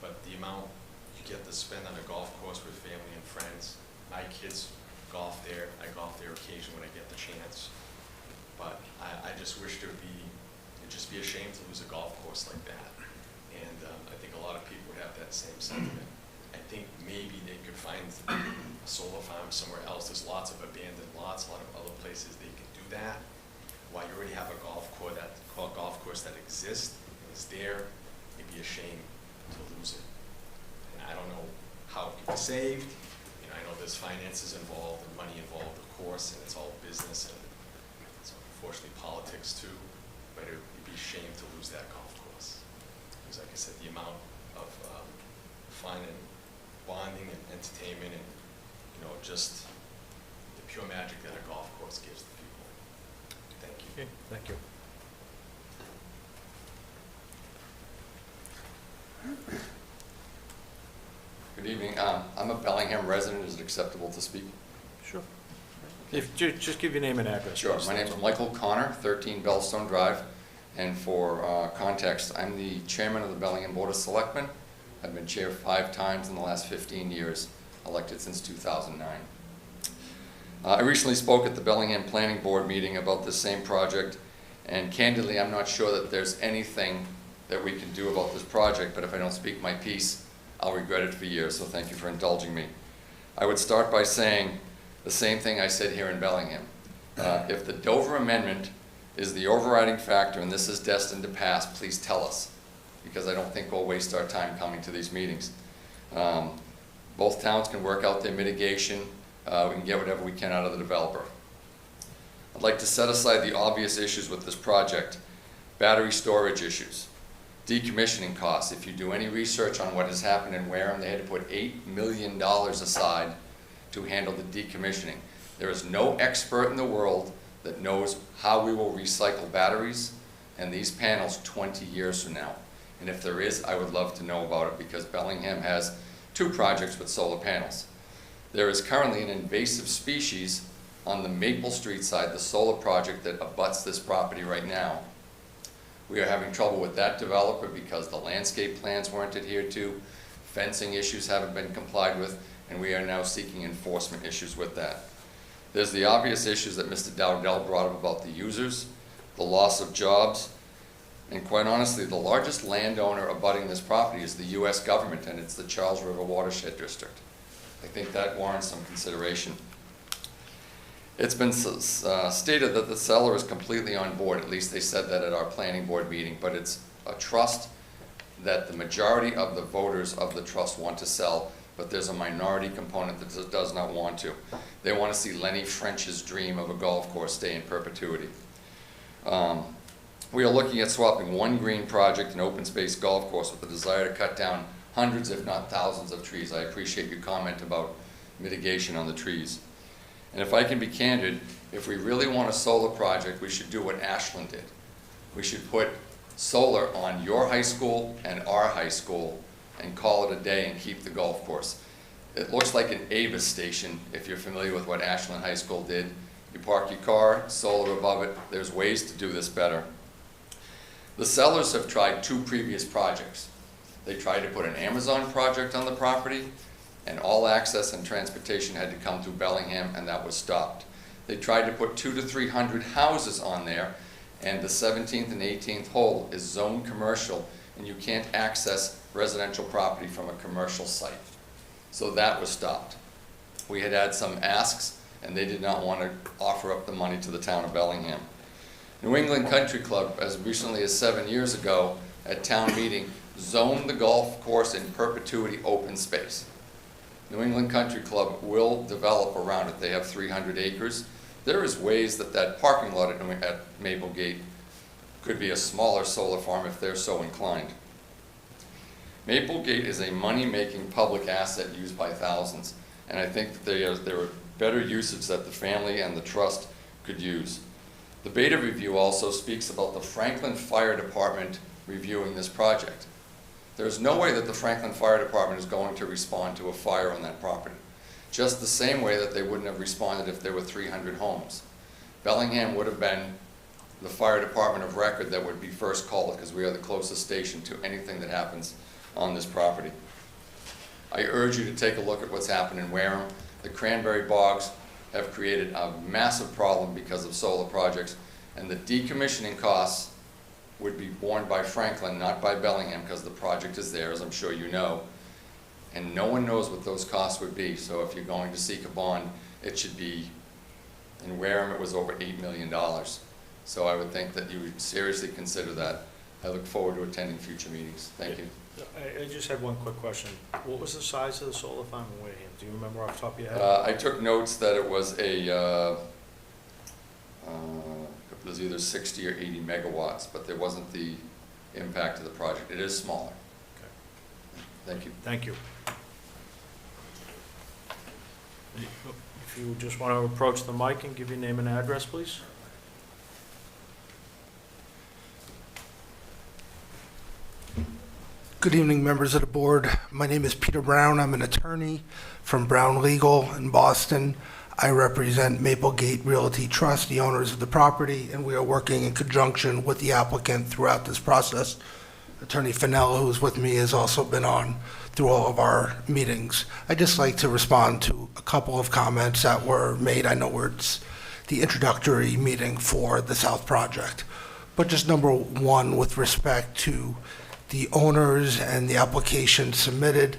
but the amount you get to spend on a golf course with family and friends. My kids golf there. I golf there occasionally when I get the chance. But I just wish it'd just be a shame to lose a golf course like that. And I think a lot of people would have that same sentiment. I think maybe they could find a solar farm somewhere else. There's lots of abandoned lots, a lot of other places they can do that. While you already have a golf course that exists and is there, it'd be a shame to lose it. And I don't know how it can be saved. You know, I know there's finances involved and money involved, of course, and it's all business and it's unfortunately politics too. But it'd be a shame to lose that golf course. Because like I said, the amount of fun and bonding and entertainment and, you know, just the pure magic that a golf course gives the people. Thank you. Okay, thank you. Good evening. I'm a Bellingham resident. Is it acceptable to speak? Sure. If, just give your name and address. Sure. please. My name is Michael Connor, 13 Bellstone Drive. And for context, I'm the chairman of the Bellingham Board of Selectmen. I've been chair 5 times in the last 15 years, elected since 2009. I recently spoke at the Bellingham Planning Board meeting about this same project, and candidly, I'm not sure that there's anything that we can do about this project, but if I don't speak my piece, I'll regret it for years, so thank you for indulging me. I would start by saying the same thing I said here in Bellingham. If the Dover Amendment is the overriding factor and this is destined to pass, please tell us, because I don't think we'll waste our time coming to these meetings. Both towns can work out their mitigation. We can get whatever we can out of the developer. I'd like to set aside the obvious issues with this project. Battery storage issues, decommissioning costs. If you do any research on what has happened in Wareham, they had to put $8 million aside to handle the decommissioning. There is no expert in the world that knows how we will recycle batteries and these panels 20 years from now. And if there is, I would love to know about it, because Bellingham has 2 projects with solar panels. There is currently an invasive species on the Maple Street side, the solar project that abuts this property right now. We are having trouble with that developer because the landscape plans weren't adhered to, fencing issues haven't been complied with, and we are now seeking enforcement issues with that. There's the obvious issues that Mr. Dowdell brought up about the users, the loss of jobs, and quite honestly, the largest landowner abutting this property is the U.S. government, and it's the Charles River Watershed District. I think that warrants some consideration. It's been stated that the seller is completely on board. At least they said that at our planning board meeting, but it's a trust that the majority of the voters of the trust want to sell, but there's a minority component that does not want to. They want to see Lenny French's dream of a golf course stay in perpetuity. We are looking at swapping one green project, an open space golf course, with the desire to cut down hundreds, if not thousands, of trees. I appreciate your comment about mitigation on the trees. And if I can be candid, if we really want a solar project, we should do what Ashland did. We should put solar on your high school and our high school and call it a day and keep the golf course. It looks like an Avis station, if you're familiar with what Ashland High School did. You park your car, solar above it. There's ways to do this better. The sellers have tried 2 previous projects. They tried to put an Amazon project on the property, and all access and transportation had to come through Bellingham, and that was stopped. They tried to put 200 to 300 houses on there, and the 17th and 18th hole is zoned commercial, and you can't access residential property from a commercial site. So that was stopped. We had some asks, and they did not want to offer up the money to the town of Bellingham. New England Country Club, as recently as 7 years ago at town meeting, zoned the golf course in perpetuity open space. New England Country Club will develop around it. They have 300 acres. There is ways that that parking lot at Maplegate could be a smaller solar farm if they're so inclined. Maplegate is a money-making public asset used by thousands, and I think that there are better uses that the family and the trust could use. The beta review also speaks about the Franklin Fire Department reviewing this project. There's no way that the Franklin Fire Department is going to respond to a fire on that property, just the same way that they wouldn't have responded if there were 300 homes. Bellingham would have been the fire department of record that would be first called, because we are the closest station to anything that happens on this property. I urge you to take a look at what's happened in Wareham. The cranberry bogs have created a massive problem because of solar projects, and the decommissioning costs would be borne by Franklin, not by Bellingham, because the project is there, as I'm sure you know. And no one knows what those costs would be, so if you're going to seek a bond, it should be, in Wareham it was over $8 million. So I would think that you would seriously consider that. I look forward to attending future meetings. Thank you. I just had one quick question. What was the size of the solar farm in Wareham? Do you remember off the top of your head? I took notes that it was it was either 60 or 80 megawatts, but there wasn't the impact of the project. It is smaller. Okay. Thank you. Thank you. If you just want to approach the mic and give your name and address, please. Good evening, members of the board. My name is Peter Brown. I'm an attorney from Brown Legal in Boston. I represent Maplegate Realty Trust, the owners of the property, and we are working in conjunction with the applicant throughout this process. Attorney Fennell, who's with me, has also been on through all of our meetings. I'd just like to respond to a couple of comments that were made. I know it's the introductory meeting for the South Project. But just number one, with respect to the owners and the application submitted,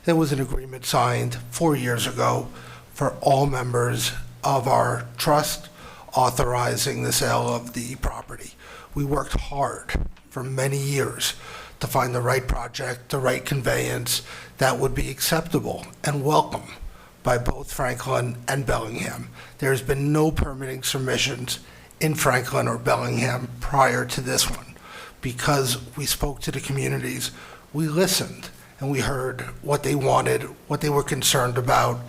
there was an agreement signed 4 years ago for all members of our trust authorizing the sale of the property. We worked hard for many years to find the right project, the right conveyance that would be acceptable and welcome by both Franklin and Bellingham. There's been no permitting submissions in Franklin or Bellingham prior to this one. Because we spoke to the communities, we listened and we heard what they wanted, what they were concerned about,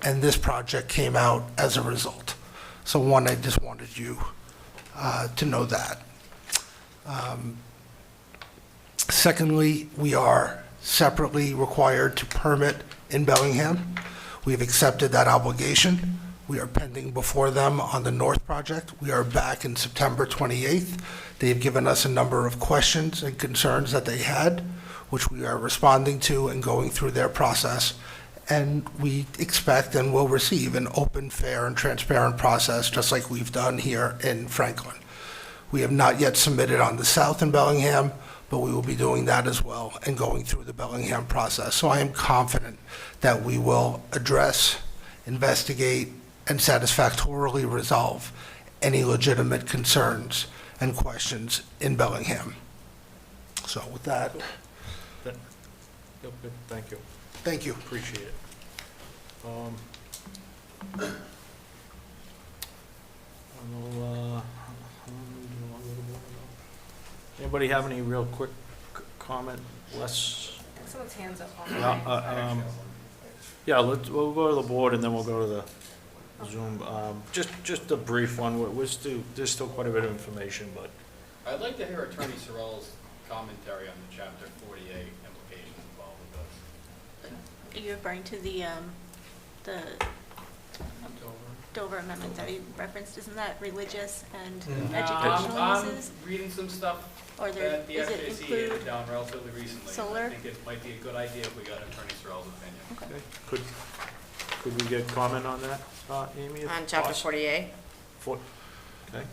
and this project came out as a result. So one, I just wanted you to know that. Secondly, we are separately required to permit in Bellingham. We have accepted that obligation. We are pending before them on the North Project. We are back in September 28th. They've given us a number of questions and concerns that they had, which we are responding to and going through their process. And we expect and will receive an open, fair, and transparent process, just like we've done here in Franklin. We have not yet submitted on the South in Bellingham, but we will be doing that as well and going through the Bellingham process. So I am confident that we will address, investigate, and satisfactorily resolve any legitimate concerns and questions in Bellingham. So with that, Yep, good, thank you. thank you. Appreciate it. Anybody have any real quick comment? Less, Someone's hands up on yeah, we'll go to the board and then we'll go to the Zoom. Just a brief one. There's still quite a bit of information, but. I'd like to hear Attorney Sorrell's commentary on the Chapter 48 implications involved with this. Are you referring to the Dover Amendment that you referenced? Isn't that religious and educational uses? I'm reading some stuff Or there, that the is it SJC include handed down relatively recently. solar? I think it might be a good idea if we got Attorney Sorrell's opinion. Okay. Could we get comment on that, Amy? if On chapter possible? 48? Okay.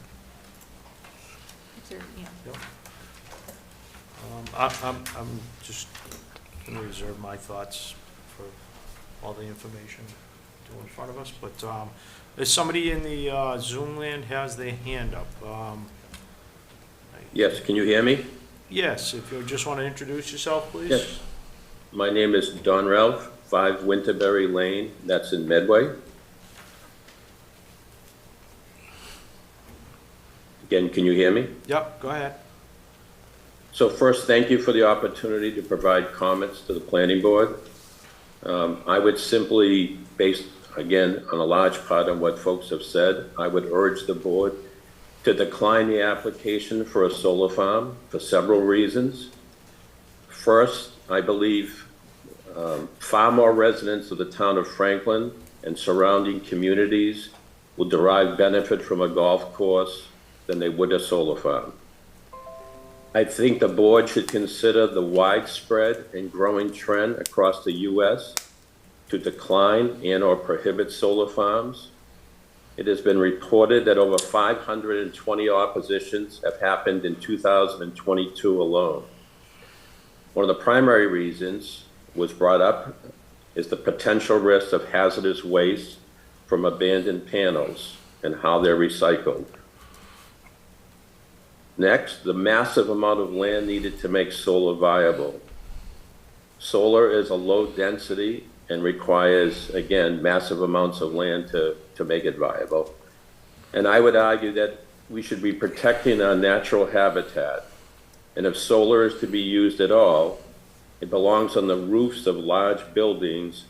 Is there- yeah. Yep. I'm just gonna reserve my thoughts for all the information in front of us, but, if somebody in the, Zoom land has their hand up, Yes, can you hear me? yes, if you just wanna introduce yourself, please? Yes. My name is Don Ralph, 5 Winterberry Lane, that's in Medway. Again, can you hear me? Yep, go ahead. So first, thank you for the opportunity to provide comments to the planning board. I would simply, based, again, on a large part of what folks have said, I would urge the board to decline the application for a solar farm for several reasons. First, I believe far more residents of the town of Franklin and surrounding communities will derive benefit from a golf course than they would a solar farm. I think the board should consider the widespread and growing trend across the U.S. to decline and/or prohibit solar farms. It has been reported that over 520 oppositions have happened in 2022 alone. One of the primary reasons was brought up is the potential risk of hazardous waste from abandoned panels and how they're recycled. Next, the massive amount of land needed to make solar viable. Solar is a low density and requires, again, massive amounts of land to make it viable. And I would argue that we should be protecting our natural habitat. And if solar is to be used at all, it belongs on the roofs of large buildings,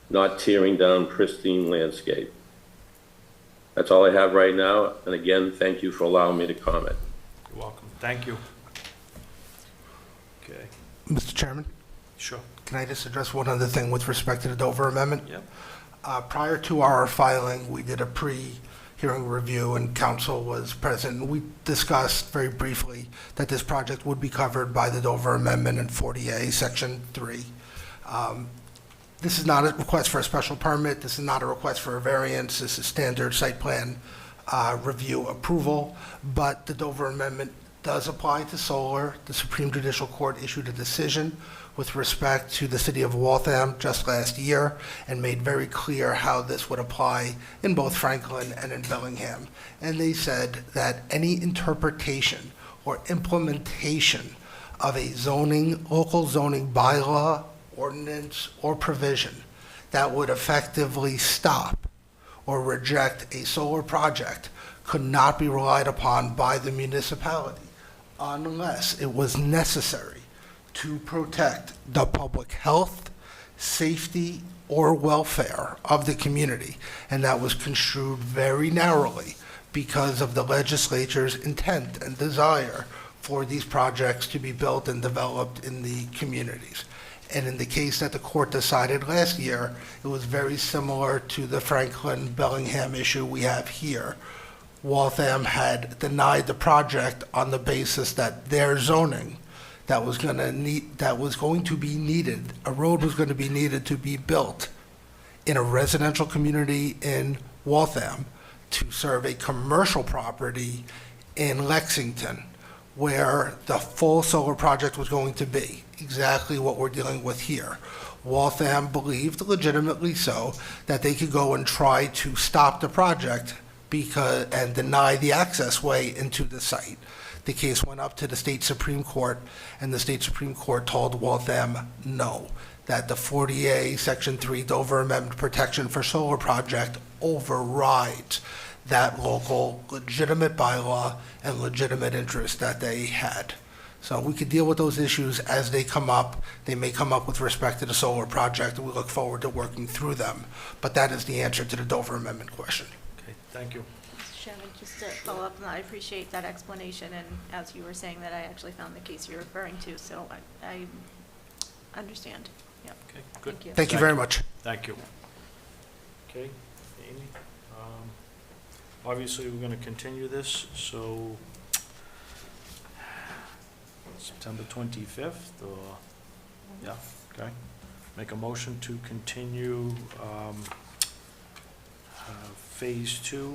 not tearing down pristine landscape. That's all I have right now. And again, thank you for allowing me to comment. You're welcome. Thank you. Okay. Mr. Chairman? Sure. Can I just address one other thing with respect to the Dover Amendment? Yep. Prior to our filing, we did a pre-hearing review, and council was present. We discussed very briefly that this project would be covered by the Dover Amendment in 40A, Section 3. This is not a request for a special permit. This is not a request for a variance. This is standard site plan review approval, but the Dover Amendment does apply to solar. The Supreme Judicial Court issued a decision with respect to the city of Waltham just last year and made very clear how this would apply in both Franklin and in Bellingham. And they said that any interpretation or implementation of a local zoning bylaw, ordinance, or provision that would effectively stop or reject a solar project could not be relied upon by the municipality unless it was necessary to protect the public health, safety, or welfare of the community. And that was construed very narrowly because of the legislature's intent and desire for these projects to be built and developed in the communities. And in the case that the court decided last year, it was very similar to the Franklin-Bellingham issue we have here. Waltham had denied the project on the basis that their zoning that was going to be needed, a road was going to be needed to be built in a residential community in Waltham to serve a commercial property in Lexington, where the full solar project was going to be, exactly what we're dealing with here. Waltham believed, legitimately so, that they could go and try to stop the project and deny the access way into the site. The case went up to the state Supreme Court, and the state Supreme Court told Waltham no, that the 40A Section 3 Dover Amendment protection for solar project overrides that local legitimate bylaw and legitimate interest that they had. So we could deal with those issues as they come up. They may come up with respect to the solar project, and we look forward to working through them. But that is the answer to the Dover Amendment question. Okay, thank you. Mr. Chairman, just to follow up on that, I appreciate that explanation, and as you were saying that, I actually found the case you're referring to, so I understand. Yep. Okay, good. Thank you. Thank you very much. Thank you. Okay, Amy, obviously, we're going to continue this, so September 25th, or, yeah, okay. Make a motion to continue Phase 2,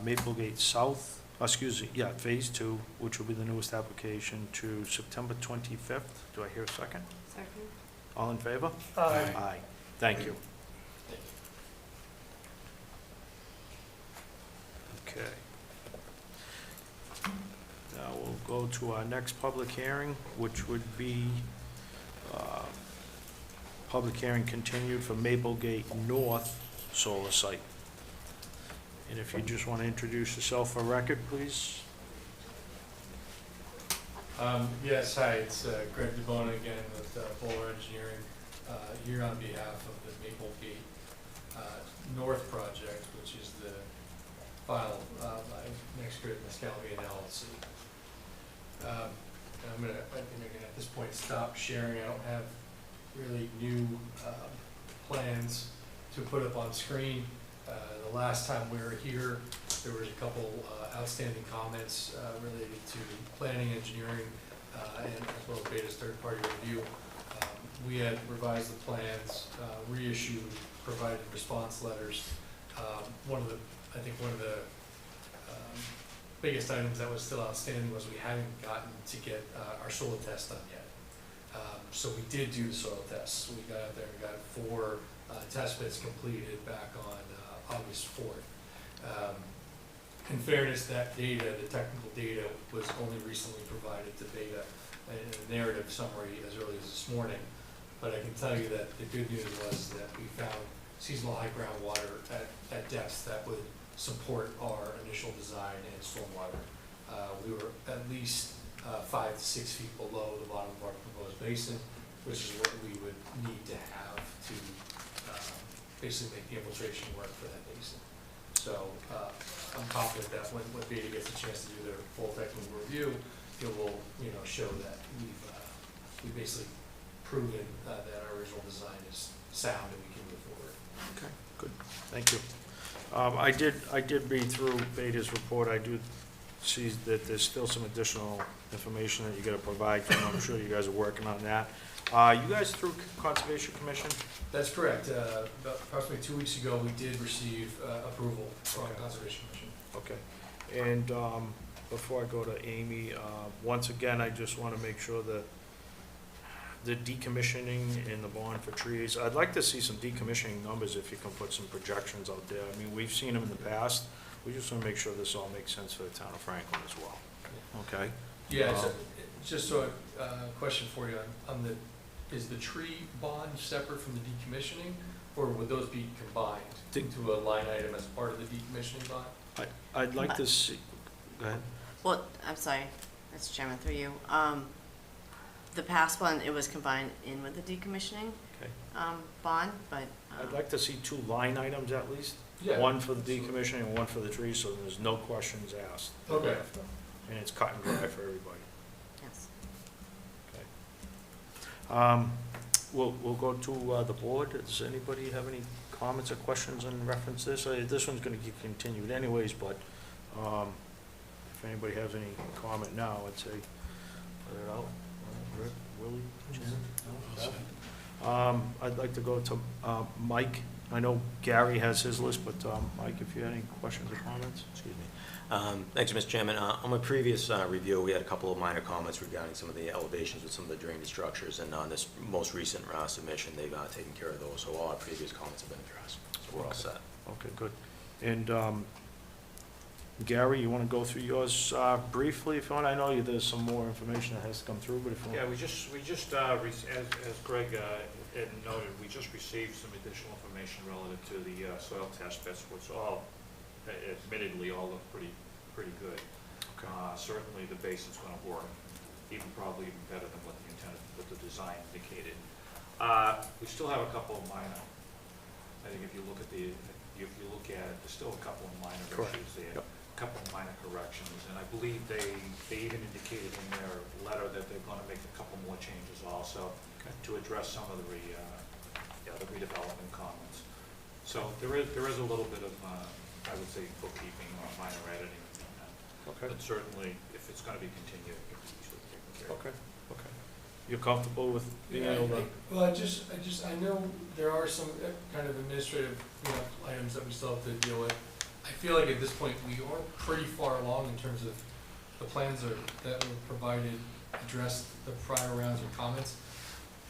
Maplegate South, Phase 2, which will be the newest application, to September 25th. Do I hear a second? Second. All in favor? Aye. Aye. Thank you. Okay. Now we'll go to our next public hearing, which would be public hearing continued for Maplegate North Solar Site. And if you just want to introduce yourself for record, please. Yes, hi, it's Greg DeBona again with Bowler Engineering, here on behalf of the Maplegate North project, which is the file by NextGrid Mescalvian LLC. I'm gonna at this point stop sharing. I don't have really new plans to put up on screen. The last time we were here, there was a couple outstanding comments related to planning, engineering, and as well as Beta's third-party review. We had revised the plans, reissued, provided response letters. I think one of the biggest items that was still outstanding was we hadn't gotten to get our soil test done yet. So we did do the soil tests. We got out there and got 4 test pits completed back on August 4th. In fairness, that data, the technical data, was only recently provided to Beta in a narrative summary as early as this morning. But I can tell you that the good news was that we found seasonal high groundwater at depths that would support our initial design and stormwater. We were at least 5 to 6 feet below the bottom of our proposed basin, which is what we would need to have to basically make the infiltration work for that basin. So I'm confident that when Beta gets a chance to do their full technical review, it will show that we basically proven that our original design is sound and we can move forward. Okay, good, thank you. I did read through Beta's report. I do see that there's still some additional information that you gotta provide, and I'm sure you guys are working on that. You guys through Conservation Commission? That's correct. About approximately 2 weeks ago, we did receive approval from Okay. Conservation Commission. Okay, and before I go to Amy, once again, I just want to make sure that the decommissioning and the bond for trees, I'd like to see some decommissioning numbers if you can put some projections out there. I mean, we've seen them in the past, we just want to make sure this all makes sense for the town of Franklin as well, okay? Yeah, just so, question for you on the, is the tree bond separate from the decommissioning? Or would those be combined into a line item as part of the decommissioning bond? I'd like to see, go ahead. Well, I'm sorry, Mr. Chairman, through you. The past one, it was combined in with the decommissioning Okay. bond, but. I'd like to see 2 line items at least. Yeah. One for the decommissioning and one for the trees, so there's no questions asked. Okay. And it's cut and dry for everybody. Yes. Okay. We'll go to the board. Does anybody have any comments or questions in reference to this? This one's gonna get continued anyways, but if anybody has any comment now, I'd say put it out. Rick, Willie, Jen? No? I'd like to go to Mike. I know Gary has his list, but Mike, if you had any questions or comments? Excuse me. Thanks, Mr. Chairman. On my previous review, we had a couple of minor comments regarding some of the elevations with some of the drainage structures, and on this most recent submission, they've taken care of those, so all our previous comments have been addressed, so we're all set. Okay, good. And Gary, you want to go through yours briefly if you want? I know there's some more information that has to come through, but if you want. Yeah, as Greg had noted, we just received some additional information relative to the soil test bits, which all, admittedly, all look pretty good. Okay. Certainly, the base is going to work, probably even better than what the design indicated. We still have a couple of minor, I think if you look at it, there's still a couple of minor Correct. issues there. Yep. A couple of minor corrections, and I believe they even indicated in their letter that they're gonna make a couple more changes also to address some of the redevelopment comments. So there is a little bit of, I would say, bookkeeping or minor editing. Okay. But certainly, if it's gonna be continued, it can be easily taken care of. Okay, okay. You're comfortable with being Yeah, able to? Well, I know there are some kind of administrative, items that we still have to deal with. I feel like at this point, we are pretty far along in terms of the plans that were provided, addressed the prior rounds of comments.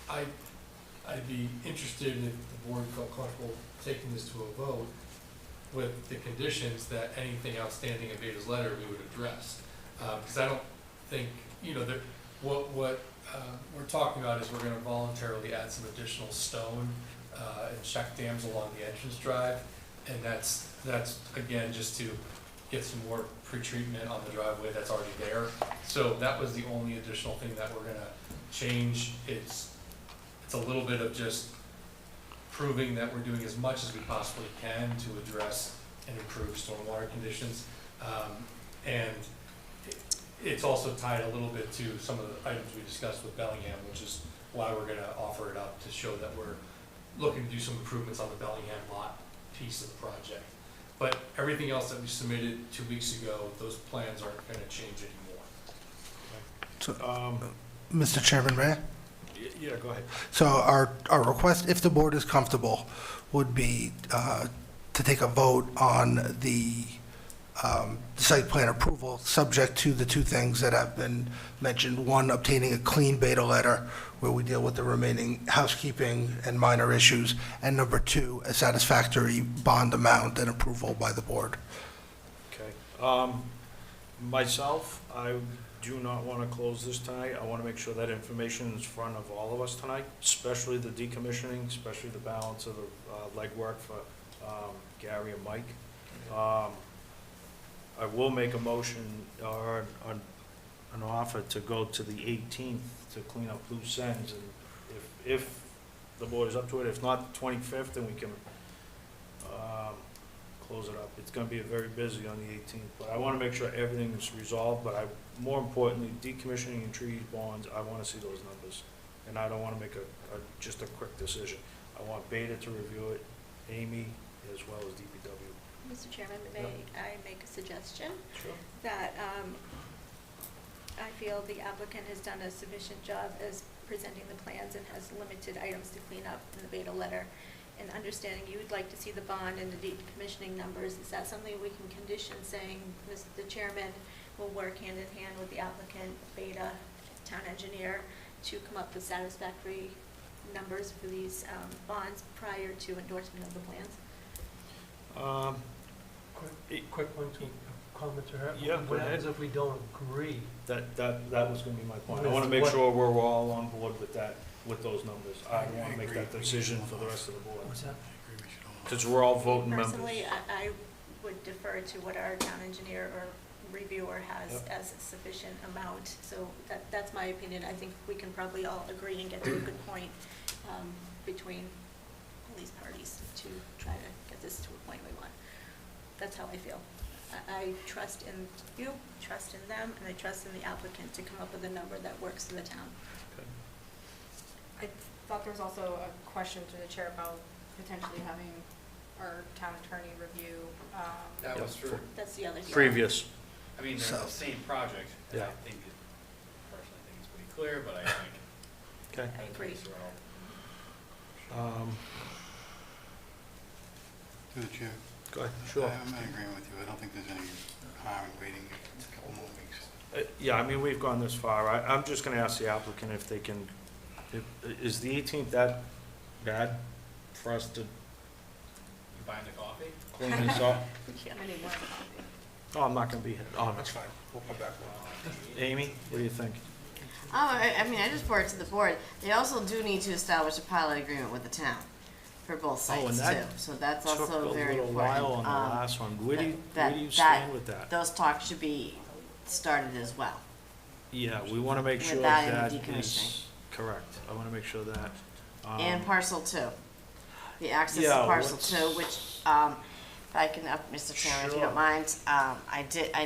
I'd be interested if the board felt comfortable taking this to a vote with the conditions that anything outstanding in Beta's letter we would address. Because I don't think, that what we're talking about is we're gonna voluntarily add some additional stone and check dams along the entrance drive. And that's again, just to get some more pretreatment on the driveway that's already there. So that was the only additional thing that we're gonna change. It's a little bit of just proving that we're doing as much as we possibly can to address and improve stormwater conditions. And it's also tied a little bit to some of the items we discussed with Bellingham, which is why we're gonna offer it up to show that we're looking to do some improvements on the Bellingham lot piece of the project. But everything else that we submitted 2 weeks ago, those plans aren't gonna change anymore. So, Mr. Chairman, may I? Yeah, go ahead. So our request, if the board is comfortable, would be to take a vote on the site plan approval, subject to the 2 things that have been mentioned. One, obtaining a clean Beta letter where we deal with the remaining housekeeping and minor issues. And number 2, a satisfactory bond amount and approval by the board. Okay. Myself, I do not want to close this tonight. I want to make sure that information is in front of all of us tonight, especially the decommissioning, especially the balance of the legwork for Gary and Mike. I will make a motion or an offer to go to the 18th to clean up loose ends, and if the board is up to it, if not the 25th, then we can close it up. It's gonna be very busy on the 18th, but I wanna make sure everything is resolved, but more importantly, decommissioning and trees bonds, I wanna see those numbers. and I don't wanna make just a quick decision. I want Beta to review it, Amy, as well as DPW. Mr. Chairman, may I make a suggestion? Sure. That I feel the applicant has done a sufficient job as presenting the plans and has limited items to clean up in the Beta letter. And understanding you would like to see the bond and the decommissioning numbers, is that something we can condition, saying the chairman will work hand in hand with the applicant, Beta, town engineer, to come up with satisfactory numbers for these bonds prior to endorsement of the plans? Quick one, two comments or Yeah, go what ahead. happens if we don't agree? That was gonna be my point. I With wanna make what? sure we're all on board with that, with those numbers. I don't wanna make that decision for the rest of the board. What's that? Because we're all voting members. Personally, I would defer to what our town engineer or reviewer has Yep. as a sufficient amount. So that's my opinion. I think we can probably all agree and get to a good point between all these parties to try to get this to a point we want. That's how I feel. I trust in you, trust in them, and I trust in the applicant to come up with a number that works for the town. I thought there was also a question to the chair about potentially having our town attorney review. That was for, That's the other. Previous. I mean, they're So- the same project, and I Yeah. think, personally, I think it's pretty clear, but I think. Okay. I agree. Through the chair. Go ahead, sure. I'm in agreement with you. I don't think there's any harm in waiting a couple more weeks. Yeah, I mean, we've gone this far. I'm just gonna ask the applicant if they can, is the 18th that bad for us to You buying the coffee? clean this up? I need more coffee. Oh, I'm not gonna be here. Oh, that's fine. We'll come back. Amy, what do you think? I mean, I just brought it to the board. They also do need to establish a pilot agreement with the town for both Oh, and sites that too. So that's Took also a very little important. while on the last one. Where do you that- stand with that? Those talks should be started as well. Yeah, we wanna make With sure that and that the is decommissioning. correct. I wanna make sure that. And parcel two. The access to yeah, parcel what's- two, which, if I can, Mr. Chairman, if you Sure. don't mind, I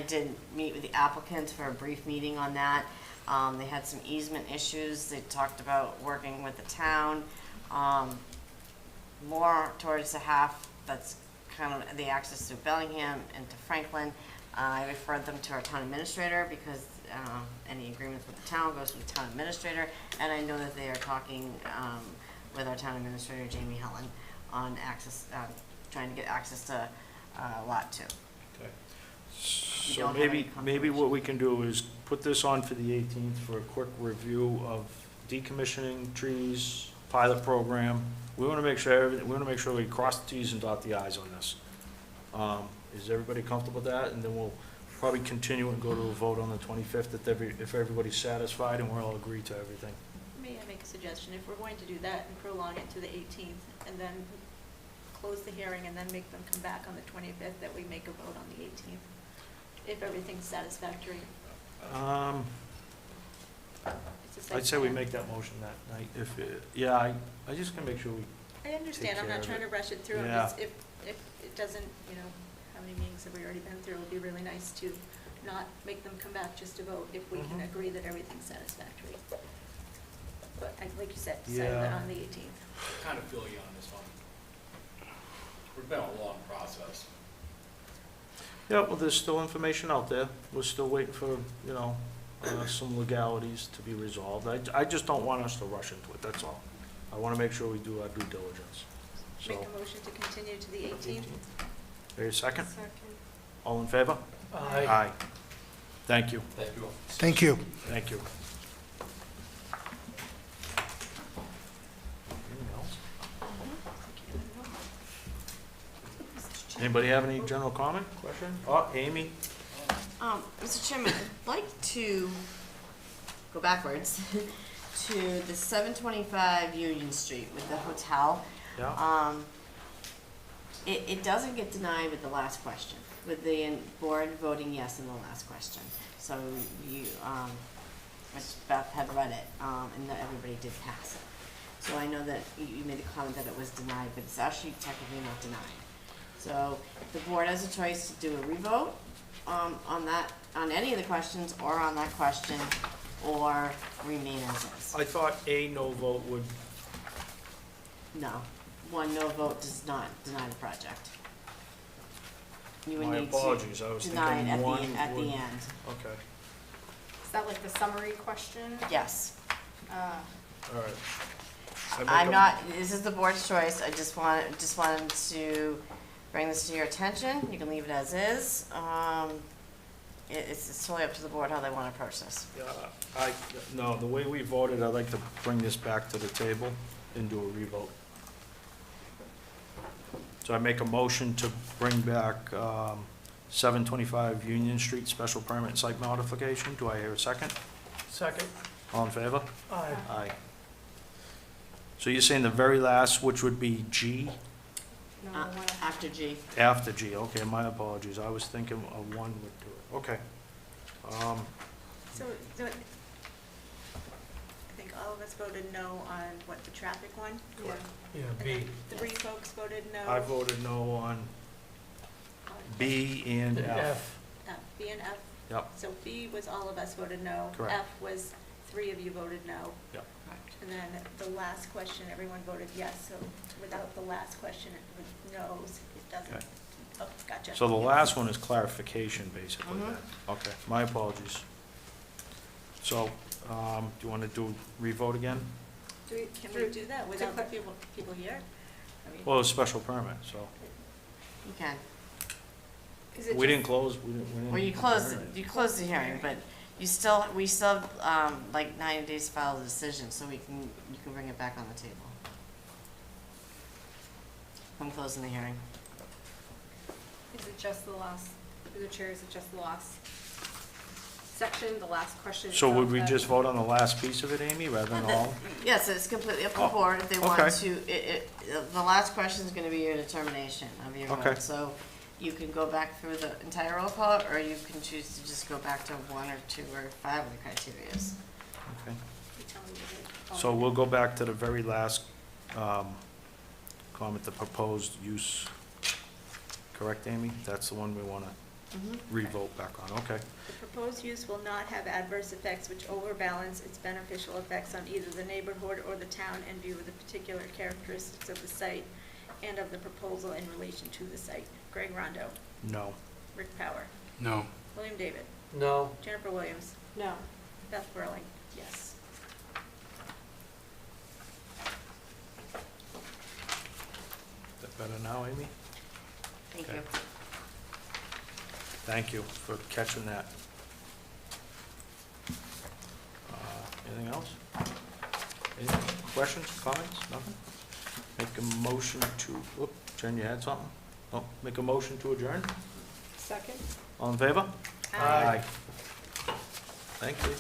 did meet with the applicant for a brief meeting on that. They had some easement issues. They talked about working with the town, more towards the half that's kind of the access to Bellingham and to Franklin. I referred them to our town administrator because any agreements with the town goes to the town administrator. And I know that they are talking with our town administrator, Jamie Helen, on access, trying to get access to Lot 2. Okay. You So don't have any maybe what we can do is put this on for the 18th for a quick review of decommissioning trees, pilot program. We want to make sure, we cross the Ts and dot the Is on this. Is everybody comfortable with that? And then we'll probably continue and go to a vote on the 25th if everybody's satisfied and we're all agreed to everything. May I make a suggestion? If we're going to do that and prolong it to the 18th and then close the hearing and then make them come back on the 25th, that we make a vote on the 18th, if everything's satisfactory. It's a site I'd say we plan. make that motion that night. Yeah, I just can make sure we, I understand, I'm care not of trying it. to rush it through, I'm Yeah. just, if it doesn't, how many meetings have we already been through? It would be really nice to not make them come back just to vote if we can Mhm. agree that everything's satisfactory. But like you said, decide that Yeah. on the 18th. I kind of feel you on this one. It's been a long process. yeah, well, there's still information out there. We're still waiting for, some legalities to be resolved. I just don't want us to rush into it, that's all. I want to make sure we do our due diligence. Make So, a motion to continue to the 18th. are you a second? Second. All in favor? Aye. Aye. Thank you. Thank you all. Thank you. Thank you. Anything else? Anybody have any general comment, question? Oh, Amy? Mr. Chairman, I'd like to go backwards to the 725 Union Street with the hotel. Yeah? It doesn't get denied with the last question, with the board voting yes in the last question. So you, Ms. Beth had read it, and that everybody did pass it. So I know that you made the comment that it was denied, but it's actually technically not denied. So the board has a choice to do a revote on any of the questions or on that question. or remain as is. I thought a no vote would, No, one no vote does not deny the project. You would my need to apologies, I was deny it thinking one at the would- end. Okay, Is that like the summary question? Yes. all right. I make I'm a- not, this is the board's choice, I just wanted to bring this to your attention, you can leave it as is. It's totally up to the board how they want to approach this. Yeah, no, the way we voted, I'd like to bring this back to the table and do a revote. So I make a motion to bring back 725 Union Street special permit site modification. Do I hear a second? Second. All in favor? Aye. Aye. So you're saying the very last, which would be G, No, After G. after G? Okay, my apologies. I was thinking a one would do it. Okay. So, I think all of us voted no on what, the traffic one? Yeah. Yeah, And B. then 3 folks voted no. I voted no on B and F. B and F. Yep. So B was all of us voted no. Correct. F was 3 of you voted no. Yep. And then the last question, everyone voted yes, so without the last question, with no's, it doesn't. Okay. Oh, gotcha. So the last one is clarification, basically, Mhm. then. Okay, my apologies. So, do you want to do revote again? Can we do that without the people here? I mean, Well, it's a special permit, so. You can. Is it We just- didn't close, we didn't. Well, you closed the hearing, but we still have, like 90 days to file the decision, so you can bring it back on the table. I'm closing the hearing. Is it just the last, through the chair, is it just the last section, the last question? So would we itself just vote on the last piece of it, Amy, rather than all? Yes, it's completely up to the Oh, board if they want okay. to, the last question is gonna be your determination of your Okay. vote. So you can go back through the entire roll call, or you can choose to just go back to 1 or 2 or 5 of the criterias. Okay. you tell me what it- So we'll go back to the very last comment, the proposed use. Correct, Amy? That's the one we want to revote back on, okay. The proposed use will not have adverse effects which overbalance its beneficial effects on either the neighborhood or the town in view of the particular characteristics of the site and of the proposal in relation to the site. Greg Rondo, No. Rick Power, No. William David, No. Jennifer Williams, No. Beth Whirling, yes. Is that better now, Amy? Thank Okay. you. Thank you for catching that. Anything else? Any questions, comments, nothing? Make a motion to, whoop, Jen, you had something? Oh, make a motion to adjourn? Second? All in favor? Aye. Thank you.